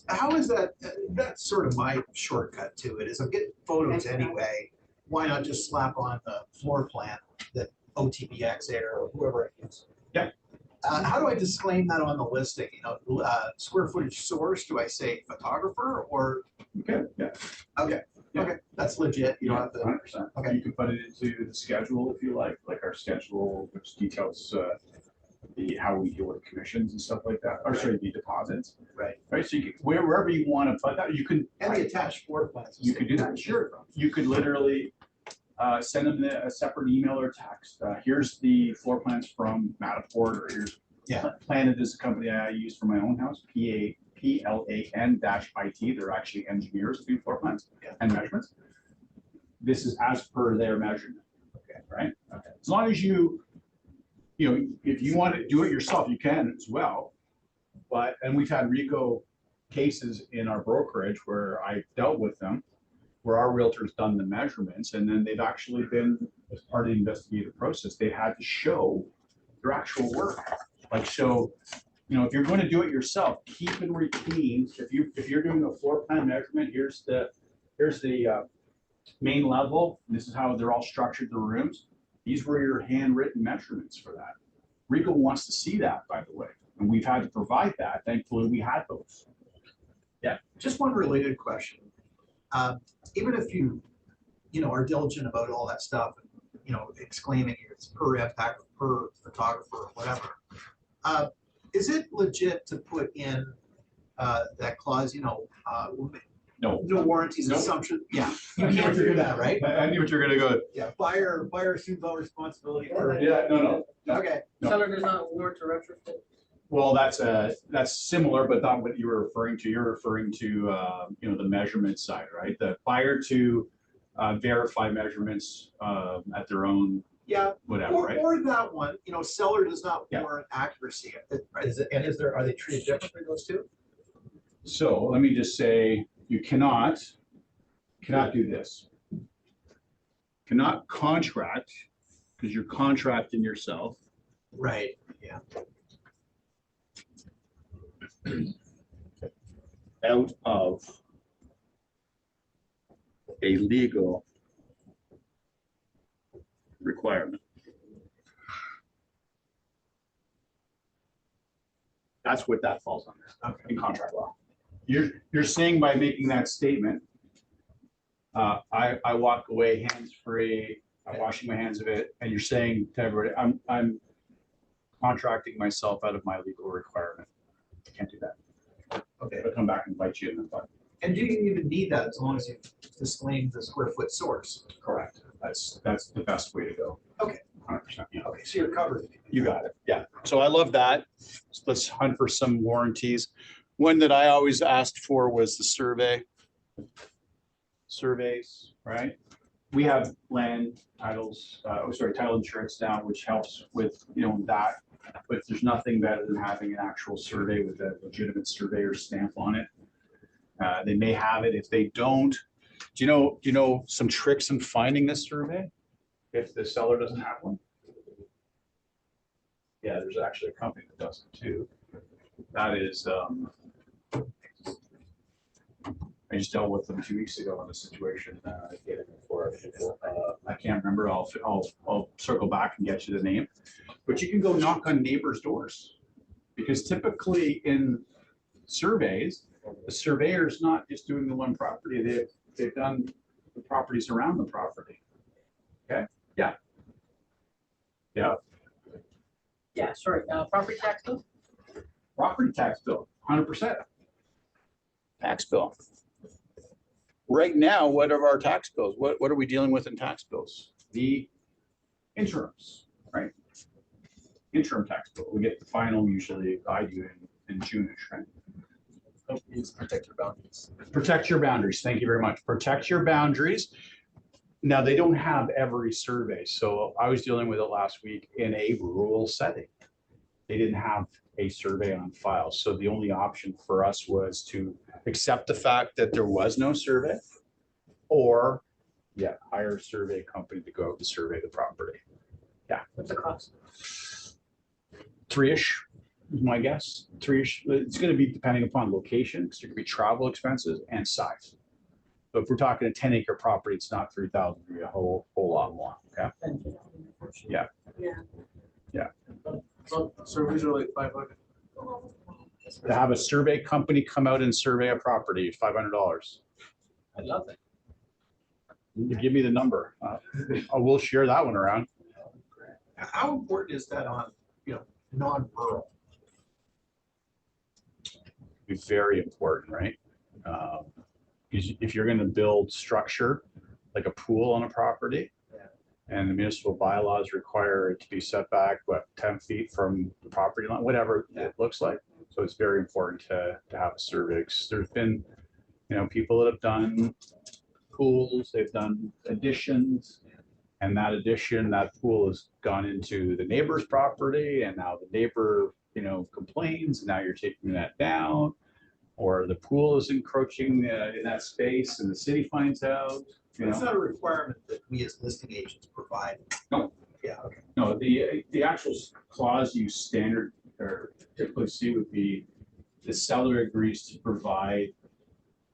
How is that? That's sort of my shortcut to it. Is I'm getting photos anyway. Why not just slap on the floor plan that OTBX Air or whoever it is? Yeah. How do I disclaim that on the listing? Square footage source. Do I say photographer or? Okay. Yeah. Okay. Yeah. Okay. That's legit. You don't have to. 100%. Okay. You can put it into the schedule if you like our schedule, which details how we deal with commissions and stuff like that, or sorry, the deposits. Right. Right, so you can, wherever you want to put that, you can. And the attached floor plans. You could do that, sure. You could literally send them a separate email or text. Here's the floor plans from Matterport, or here's Yeah. Planet is a company I use for my own house, PLAN-IT. They're actually engineers who do floor plans Yeah. and measurements. This is as per their measurement. Okay, right? Okay. As long as you know, if you want to do it yourself, you can as well. But, and we've had RICO cases in our brokerage where I dealt with them, where our realtor's done the measurements, and then they've actually been, as part of the investigative process, they had to show their actual work. Like, so, you know, if you're going to do it yourself, keep and retain, if you're doing a floor plan measurement, here's the main level, this is how they're all structured, the rooms. These were your handwritten measurements for that. RICO wants to see that, by the way, and we've had to provide that. Thankfully, we had those. Just one related question. Even if you know, are diligent about all that stuff, and, you know, exclaiming it's per impact, per photographer, or whatever, is it legit to put in that clause, you know, No. no warranties, Nope. assumption? Yeah. You I knew what can't you're do gonna- that, right? I knew what you're gonna go. Yeah, buyer assumes all responsibility for. Yeah, no. Okay, No. Seller does not warrant a retrofit. Well, that's similar, but not what you were referring to. You're referring to, you know, the measurement side, right? The buyer to verify measurements at their own, yeah, whatever, right? or that one, you know, seller does not Yeah. warrant accuracy. Are they treated differently, those two? So let me just say, you cannot do this. Cannot contract, because you're contracting yourself. Right, yeah. Out of a legal requirement. That's what that falls under in contract law. You're saying by making that statement, I walk away hands-free, I'm washing my hands of it, and you're saying to everybody, I'm contracting myself out of my legal requirement. I can't do that. Okay. I'll come back and bite you in the butt. And do you even need that as long as you disclaim the square foot source? Correct. That's the best way to go. Okay. 100%, yeah. Okay, so you're covered. You got it. Yeah. So I love that. So let's hunt for some warranties. One that I always asked for was the surveys, right? We have land titles, title insurance now, which helps with, you know, that. But there's nothing better than having an actual survey with a legitimate surveyor stamp on it. They may have it. If they don't, do you know some tricks in finding this survey? If the seller doesn't have one? Yeah, there's actually a company that does it too. That is, I just dealt with them 2 weeks ago on a situation. I can't remember. I'll circle back and get you the name. But you can go knock on neighbors' doors, because typically in surveys, the surveyor's not just doing the one property. They've done the properties around the property. Okay. Yeah. Yeah. Yeah, sorry, property tax bill? Property tax bill, 100%. Tax bill. Right now, what are our tax bills? What are we dealing with in tax bills? The interims, right? Interim tax bill. We get the final usually, I do in June-ish, right? Companies protect your boundaries. Protect your boundaries. Thank you very much. Protect your boundaries. Now, they don't have every survey. So I was dealing with it last week in a rural setting. They didn't have a survey on file. So the only option for us was to accept the fact that there was no survey, or hire a survey company to go out to survey the property. What's the cost? Three-ish is my guess. Three-ish. It's going to be depending upon location, because there could be travel expenses and size. So if we're talking a 10-acre property, it's not 3,000, it'd be a whole lot more. Okay. Yeah. Yeah. Surveys are like 500. To have a survey company come out and survey a property, $500. I love it. You give me the number. I will share that one around. How important is that on, you know, non-rural? Be very important, right? Because if you're gonna build structure, like a pool on a property, and the municipal bylaws require it to be set back, what, 10 feet from the property line, whatever it looks like. So it's very important to have a survey. 'Cause there's been, people that have done pools, they've done additions, and that addition, that pool has gone into the neighbor's property, and now the neighbor, complains, and now you're taking that down. Or the pool is encroaching in that space and the city finds out. It's not a requirement that we as listing agents provide. No. Yeah, okay. No, the actual clause you standard or typically see would be the seller agrees to provide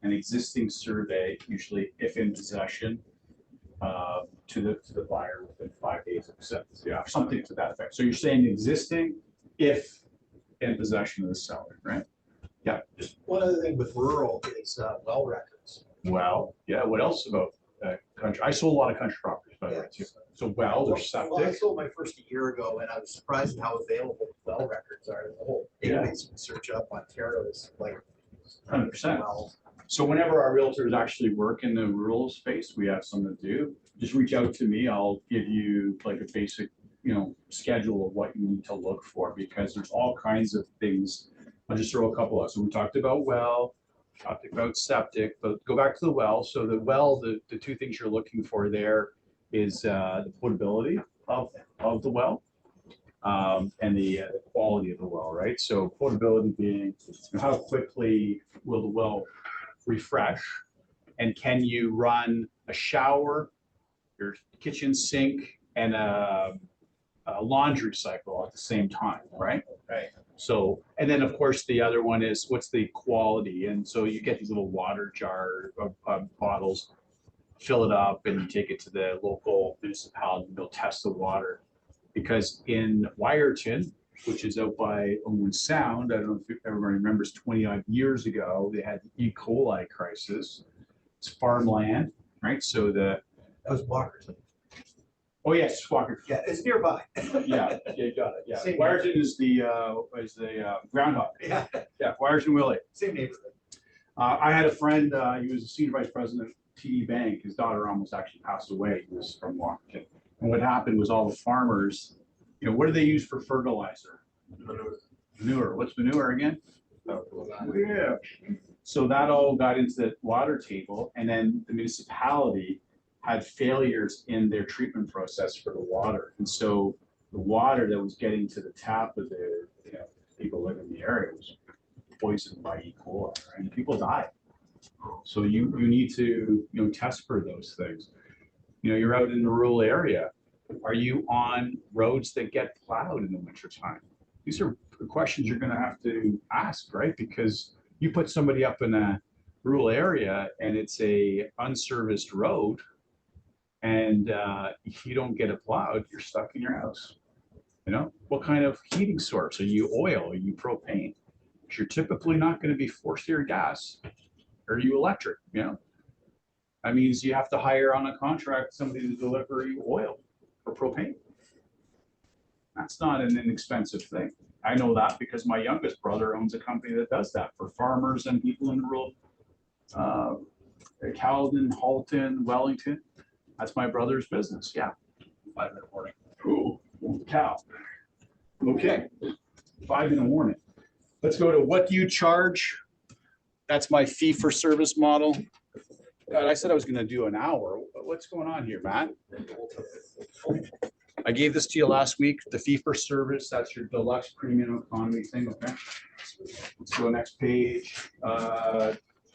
an existing survey, usually if in possession, to the buyer within 5 days of acceptance. Yeah, something to that effect. So you're saying existing if in possession of the seller, right? Yeah. Just one other thing with rural is well records. Well, yeah, what else about country? I sold a lot of country properties, by the way, too. So wells or Well, I septic. sold my first a year ago and I was surprised at how available well records are. The whole Yeah. database you can search up Ontario is like 100%. wells. So whenever our realtors actually work in the rural space, we have some that do, just reach out to me. I'll give you like a basic, schedule of what you need to look for, because there's all kinds of things. I'll just throw a couple out. So we talked about well, talked about septic, but go back to the well. So the well, the two things you're looking for there is the potability of the well, and the quality of the well, right? So potability being how quickly will the well refresh, and can you run a shower, your kitchen sink, and a laundry cycle at the same time, right? Right. So, and then of course, the other one is what's the quality? And so you get these little water jar bottles, fill it up, and you take it to the local municipality, and they'll test the water. Because in Wyerton, which is out by Owen Sound, I don't know if everybody remembers 20 odd years ago, they had the E. coli crisis. It's farmland, right? So That was Walkerton. oh yes, Walker. Yeah, it's nearby. Yeah, you got it. Yeah, Same Wyerton is the groundhog. Yeah, Yeah, Wyerton Willie. same neighborhood. I had a friend, he was a senior vice president of TD Bank. His daughter almost actually passed away. He was from Washington. And what happened was all the farmers, what do they use for fertilizer? Manure. What's manure again? Yeah. So that all got into the water table, and then the municipality had failures in their treatment process for the water. And so the water that was getting to the tap of the people living in the area was poisoned by E. coli, and people died. So you need to test for those things. You're out in the rural area. Are you on roads that get plowed in the wintertime? These are questions you're going to have to ask, right? Because you put somebody up in a rural area and it's a unserviced road, and you don't get it plowed, you're stuck in your house. What kind of heating source? Are you oil? Are you propane? Because you're typically not going to be forced air gas. Are you electric? That means you have to hire on a contract somebody to deliver you oil or propane. That's not an inexpensive thing. I know that because my youngest brother owns a company that does that for farmers and people in rural Caledon, Halton, Wellington. That's my brother's business. Yeah. 5 in the morning. Ooh, cow. Okay. 5 in the morning. Let's go to what do you charge? That's my fee for service model. God, I said I was going to do an hour. What's going on here, Matt? I gave this to you last week, the fee for service. That's your deluxe premium economy thing. Okay. Let's go next page.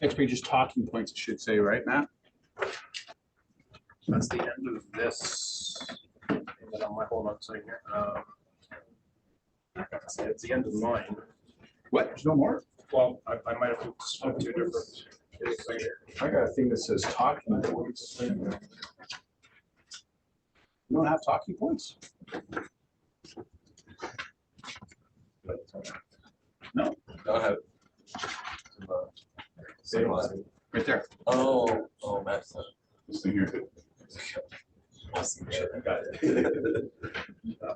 Next page is talking points, it should say, right, Matt? That's the end of this. And then I might hold on a second here. It's the end of mine. What? There's no more? Well, I might have spoke to different. I got a thing that says talking points. You don't have talking points? No, Don't have. right there. Oh, that's. This thing here. That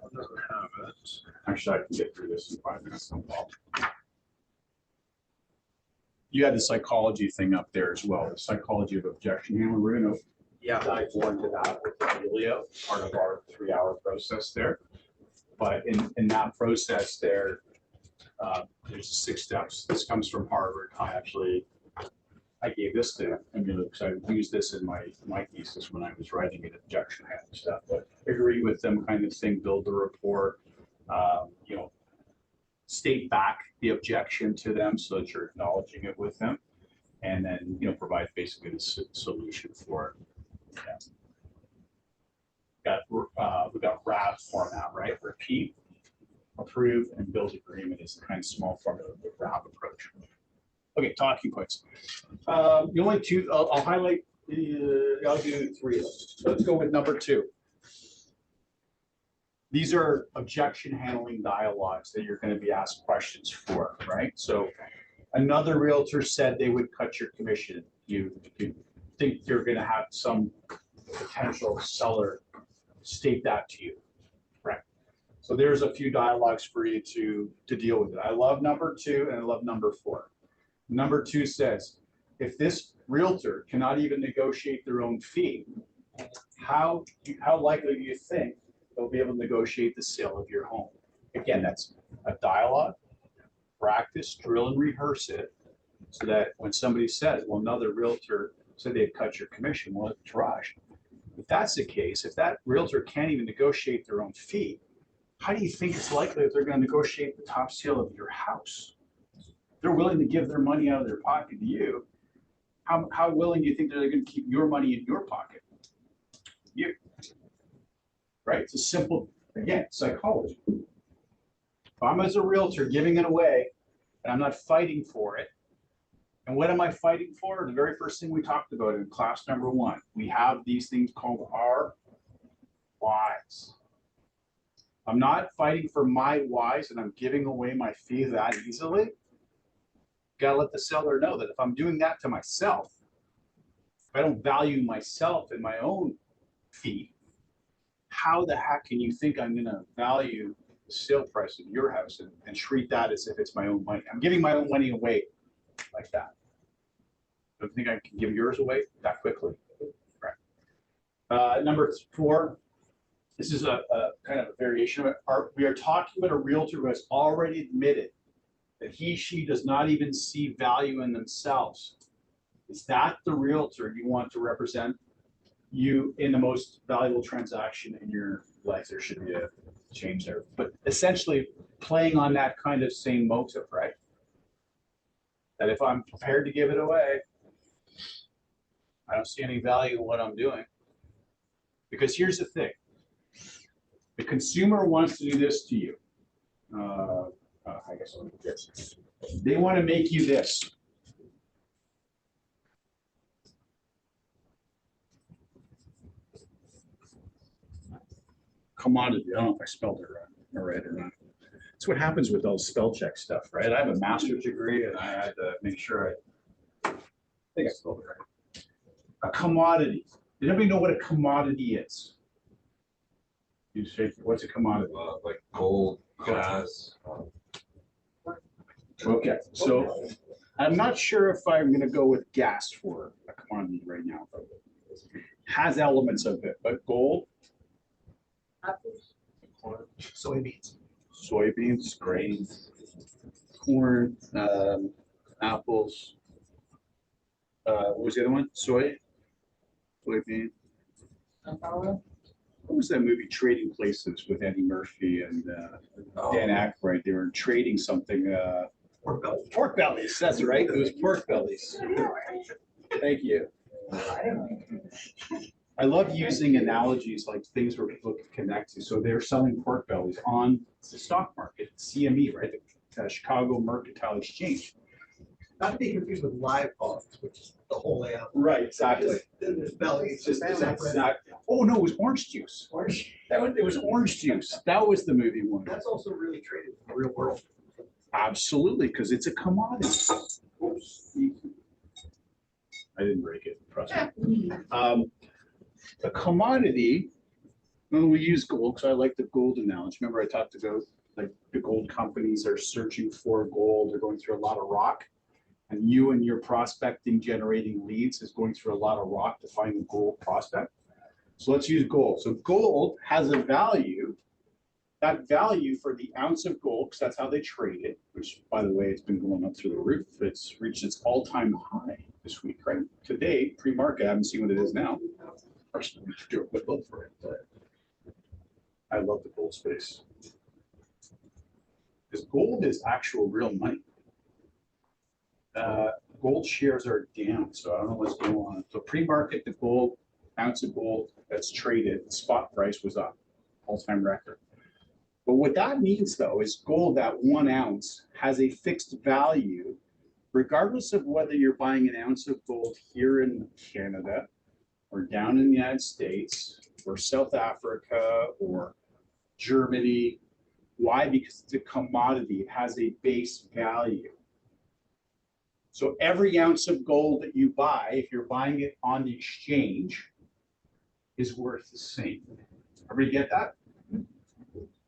one doesn't have Actually, I can get through this in 5 minutes. No problem. You had the psychology thing up there as well, the psychology of objection handling. We're gonna dive more into that with Emilio, part of our 3-hour process there. But in that process there, there's 6 steps. This comes from Harvard. I gave this to Emilio because I used this in my thesis when I was writing an objection handling stuff. But agree with them kind of thing, build the rapport, state back the objection to them so that you're acknowledging it with them. And then, provide basically the solution for it. Yeah. We got RAB format, right? Repeat, approve, and build agreement is the kind of small formula of the RAB approach. Okay, talking points. The only 2, I'll highlight, I'll do 3 of those. So let's go with number 2. These are objection handling dialogues that you're going to be asked questions for, right? So another realtor said they would cut your commission. You think you're going to have some potential seller state that to you, right? So there's a few dialogues for you to deal with it. I love number 2 and I love number 4. Number 2 says, if this realtor cannot even negotiate their own fee, how likely do you think they'll be able to negotiate the sale of your home? Again, that's a dialogue, practice, drill and rehearse it so that when somebody says, well, another realtor said they'd cut your commission, well, it's Raj. If that's the case, if that realtor can't even negotiate their own fee, how do you think it's likely that they're going to negotiate the top sale of your house? They're willing to give their money out of their pocket to you. How willing do you think they're going to keep your money in your pocket? You. Right? It's a simple, again, psychology. If I'm as a realtor giving it away and I'm not fighting for it, and what am I fighting for? The very first thing we talked about in class number 1, we have these things called our whys. I'm not fighting for my whys and I'm giving away my fee that easily. Gotta let the seller know that if I'm doing that to myself, if I don't value myself and my own fee, how the heck can you think I'm gonna value the sale price of your house and treat that as if it's my own money? I'm giving my own money away like that. Don't think I can give yours away that quickly. Right. Number 4, this is a kind of a variation of it. We are talking about a realtor who has already admitted that she does not even see value in themselves. Is that the realtor you want to represent you in the most valuable transaction in your life? There should be a change there. But essentially playing on that kind of same motive, right? That if I'm prepared to give it away, I don't see any value in what I'm doing. Because here's the thing. The consumer wants to do this to you. I guess I'll do this. They want to make you this. Commodity. I don't know if I spelled it right or not. That's what happens with all spell check stuff, right? I have a master's degree and I had to make sure I think I spelled it right. A commodity. Does anybody know what a commodity is? You say, what's a commodity? Like gold, gas. Okay, so I'm not sure if I'm going to go with gas for a commodity right now. Has elements of it, but gold, soybeans, grains, corn, apples. What was the other one? Soybean. What was that movie, Trading Places, with Eddie Murphy and Dan Aykroyd? They were trading something. Pork belly. Pork bellies, that's right. It was pork bellies. Thank you. I love using analogies like things where people can connect to. So they're selling pork bellies on the stock market, CME, right? The Chicago Mercantile Exchange. Not to be confused with live hogs, which is the whole animal. Right, exactly. Then there's belly. It's just Oh no, it was orange juice. orange. It was orange juice. That was the movie one. That's also really traded in the real world. Absolutely, because it's a commodity. Oops. I didn't break it, trust me. A commodity Well, we use gold because I like the gold analogy. Remember I talked about like the gold companies are searching for gold. They're going through a lot of rock. And you and your prospecting generating leads is going through a lot of rock to find the gold prospect. So let's use gold. So gold has a value. That value for the ounce of gold, because that's how they trade it, which by the way, it's been going up through the roof. It's reached its all-time high this week, right? Today, pre-market, I haven't seen what it is now. Personally, we should do a quick look for it. But I love the gold space. Because gold is actual real money. Gold shares are down, so I don't know what's going on. So pre-market, the gold, ounce of gold that's traded, spot price was up, all-time record. But what that means though is gold at 1 ounce has a fixed value, regardless of whether you're buying an ounce of gold here in Canada or down in the United States or South Africa or Germany. Why? Because it's a commodity. It has a base value. So every ounce of gold that you buy, if you're buying it on the exchange, is worth the same. Everybody get that?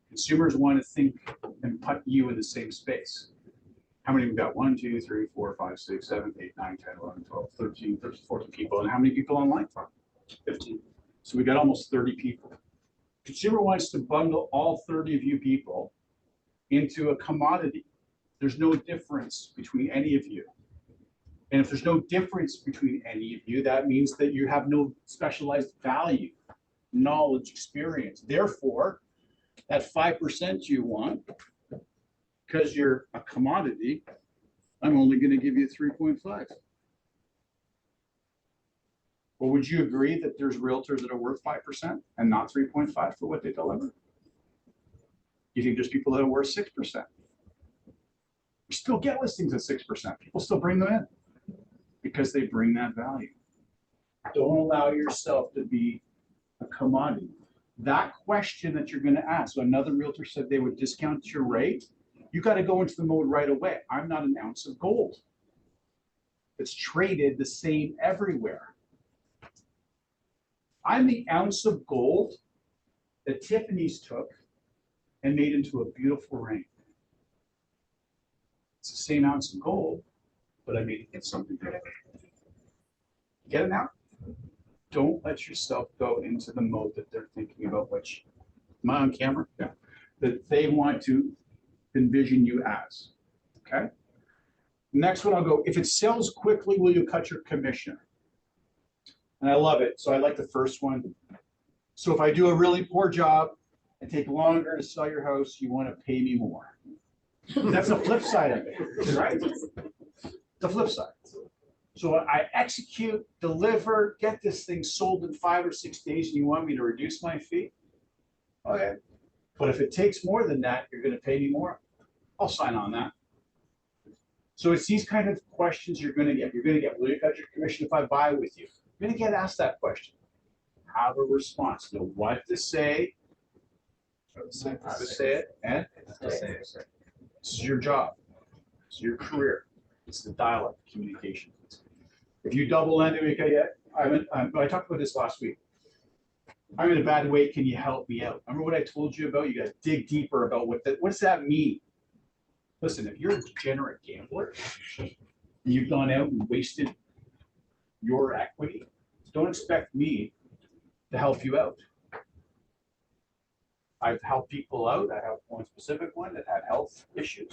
Consumers want to think and put you in the same space. How many we got? 1, 2, 3, 4, 5, 6, 7, 8, 9, 10, 11, 12, 13, 14 people. And how many people online? 15. So we got almost 30 people. Consumer wants to bundle all 30 of you people into a commodity. There's no difference between any of you. And if there's no difference between any of you, that means that you have no specialized value, knowledge, experience. Therefore, that 5% you want, because you're a commodity, I'm only going to give you 3.5. Well, would you agree that there's realtors that are worth 5% and not 3.5 for what they deliver? You think there's people that are worth 6%? We still get listings at 6%. People still bring them in because they bring that value. Don't allow yourself to be a commodity. That question that you're going to ask, so another realtor said they would discount your rate. You got to go into the mode right away. I'm not an ounce of gold. It's traded the same everywhere. I'm the ounce of gold that Tiffany's took and made into a beautiful ring. It's the same ounce of gold, but I made it into something different. Get it now? Don't let yourself go into the mode that they're thinking about, which, am I on camera? Yeah. That they want to envision you as, okay? Next one, I'll go, if it sells quickly, will you cut your commission? And I love it. So I like the first one. So if I do a really poor job and take longer to sell your house, you want to pay me more. That's the flip side of it, right? The flip side. So I execute, deliver, get this thing sold in 5 or 6 days, and you want me to reduce my fee? Okay. But if it takes more than that, you're going to pay me more. I'll sign on that. So it's these kind of questions you're going to get. You're going to get, will you cut your commission if I buy with you? You're going to get asked that question. Have a response. Know what to say, how to say it, and this is your job. It's your career. It's the dialogue communication. If you double end it, I talked about this last week. I'm in a bad way. Can you help me out? Remember what I told you about? You got to dig deeper about what does that mean? Listen, if you're a degenerate gambler, and you've gone out and wasted your equity, don't expect me to help you out. I've helped people out. I have one specific one that had health issues.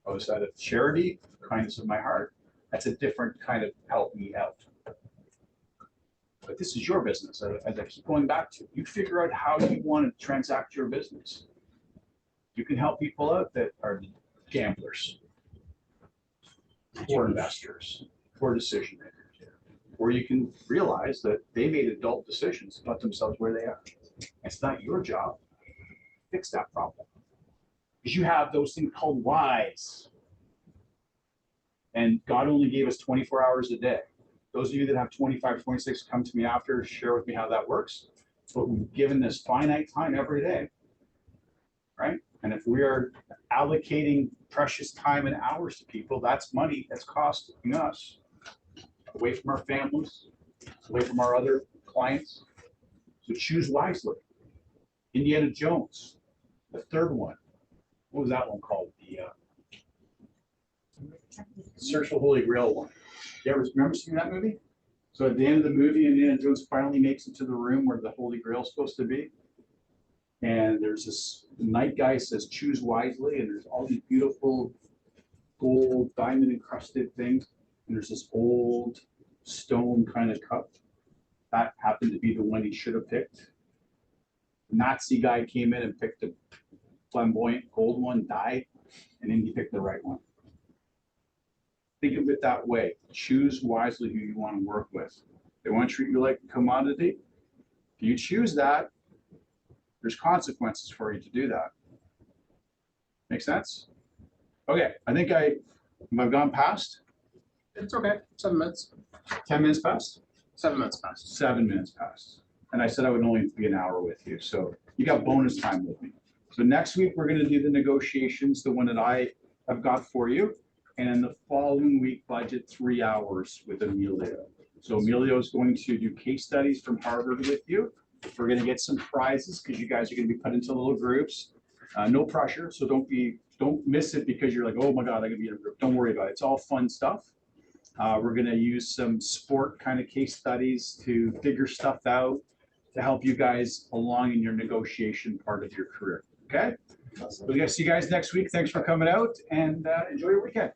I was out of charity, kindness of my heart. That's a different kind of help me out. But this is your business, as I keep going back to. You figure out how you want to transact your business. You can help people out that are gamblers, or investors, or decision makers. Or you can realize that they made adult decisions about themselves where they are. It's not your job to fix that problem. Because you have those things called whys. And God only gave us 24 hours a day. Those of you that have 25, 26, come to me after, share with me how that works. But we've given this finite time every day, right? And if we are allocating precious time and hours to people, that's money that's costing us. Away from our families, away from our other clients. So choose wisely. Indiana Jones, the third one. What was that one called? The Search for the Holy Grail one. You ever remember seeing that movie? So at the end of the movie, Indiana Jones finally makes it to the room where the Holy Grail is supposed to be. And there's this night guy says, choose wisely. And there's all these beautiful gold, diamond encrusted things. And there's this old stone kind of cup. That happened to be the one he should have picked. The Nazi guy came in and picked a flamboyant gold one, died, and then he picked the right one. Think of it that way. Choose wisely who you want to work with. They want to treat you like a commodity. If you choose that, there's consequences for you to do that. Make sense? Okay, I think I've gone past. It's okay, 7 minutes, 10 minutes past? 7 minutes past. 7 minutes past. And I said I would only be an hour with you, so you got bonus time with me. So next week, we're gonna do the negotiations, the one that I have got for you. And then the following week, budget 3 hours with Emilio. So Emilio is going to do case studies from Harvard with you. We're gonna get some prizes because you guys are gonna be put into little groups. No pressure, so don't miss it because you're like, oh my God, I'm gonna be in a group. Don't worry about it. It's all fun stuff. We're gonna use some sport kind of case studies to figure stuff out to help you guys along in your negotiation part of your career. Okay? We're gonna see you guys next week. Thanks for coming out and enjoy your weekend.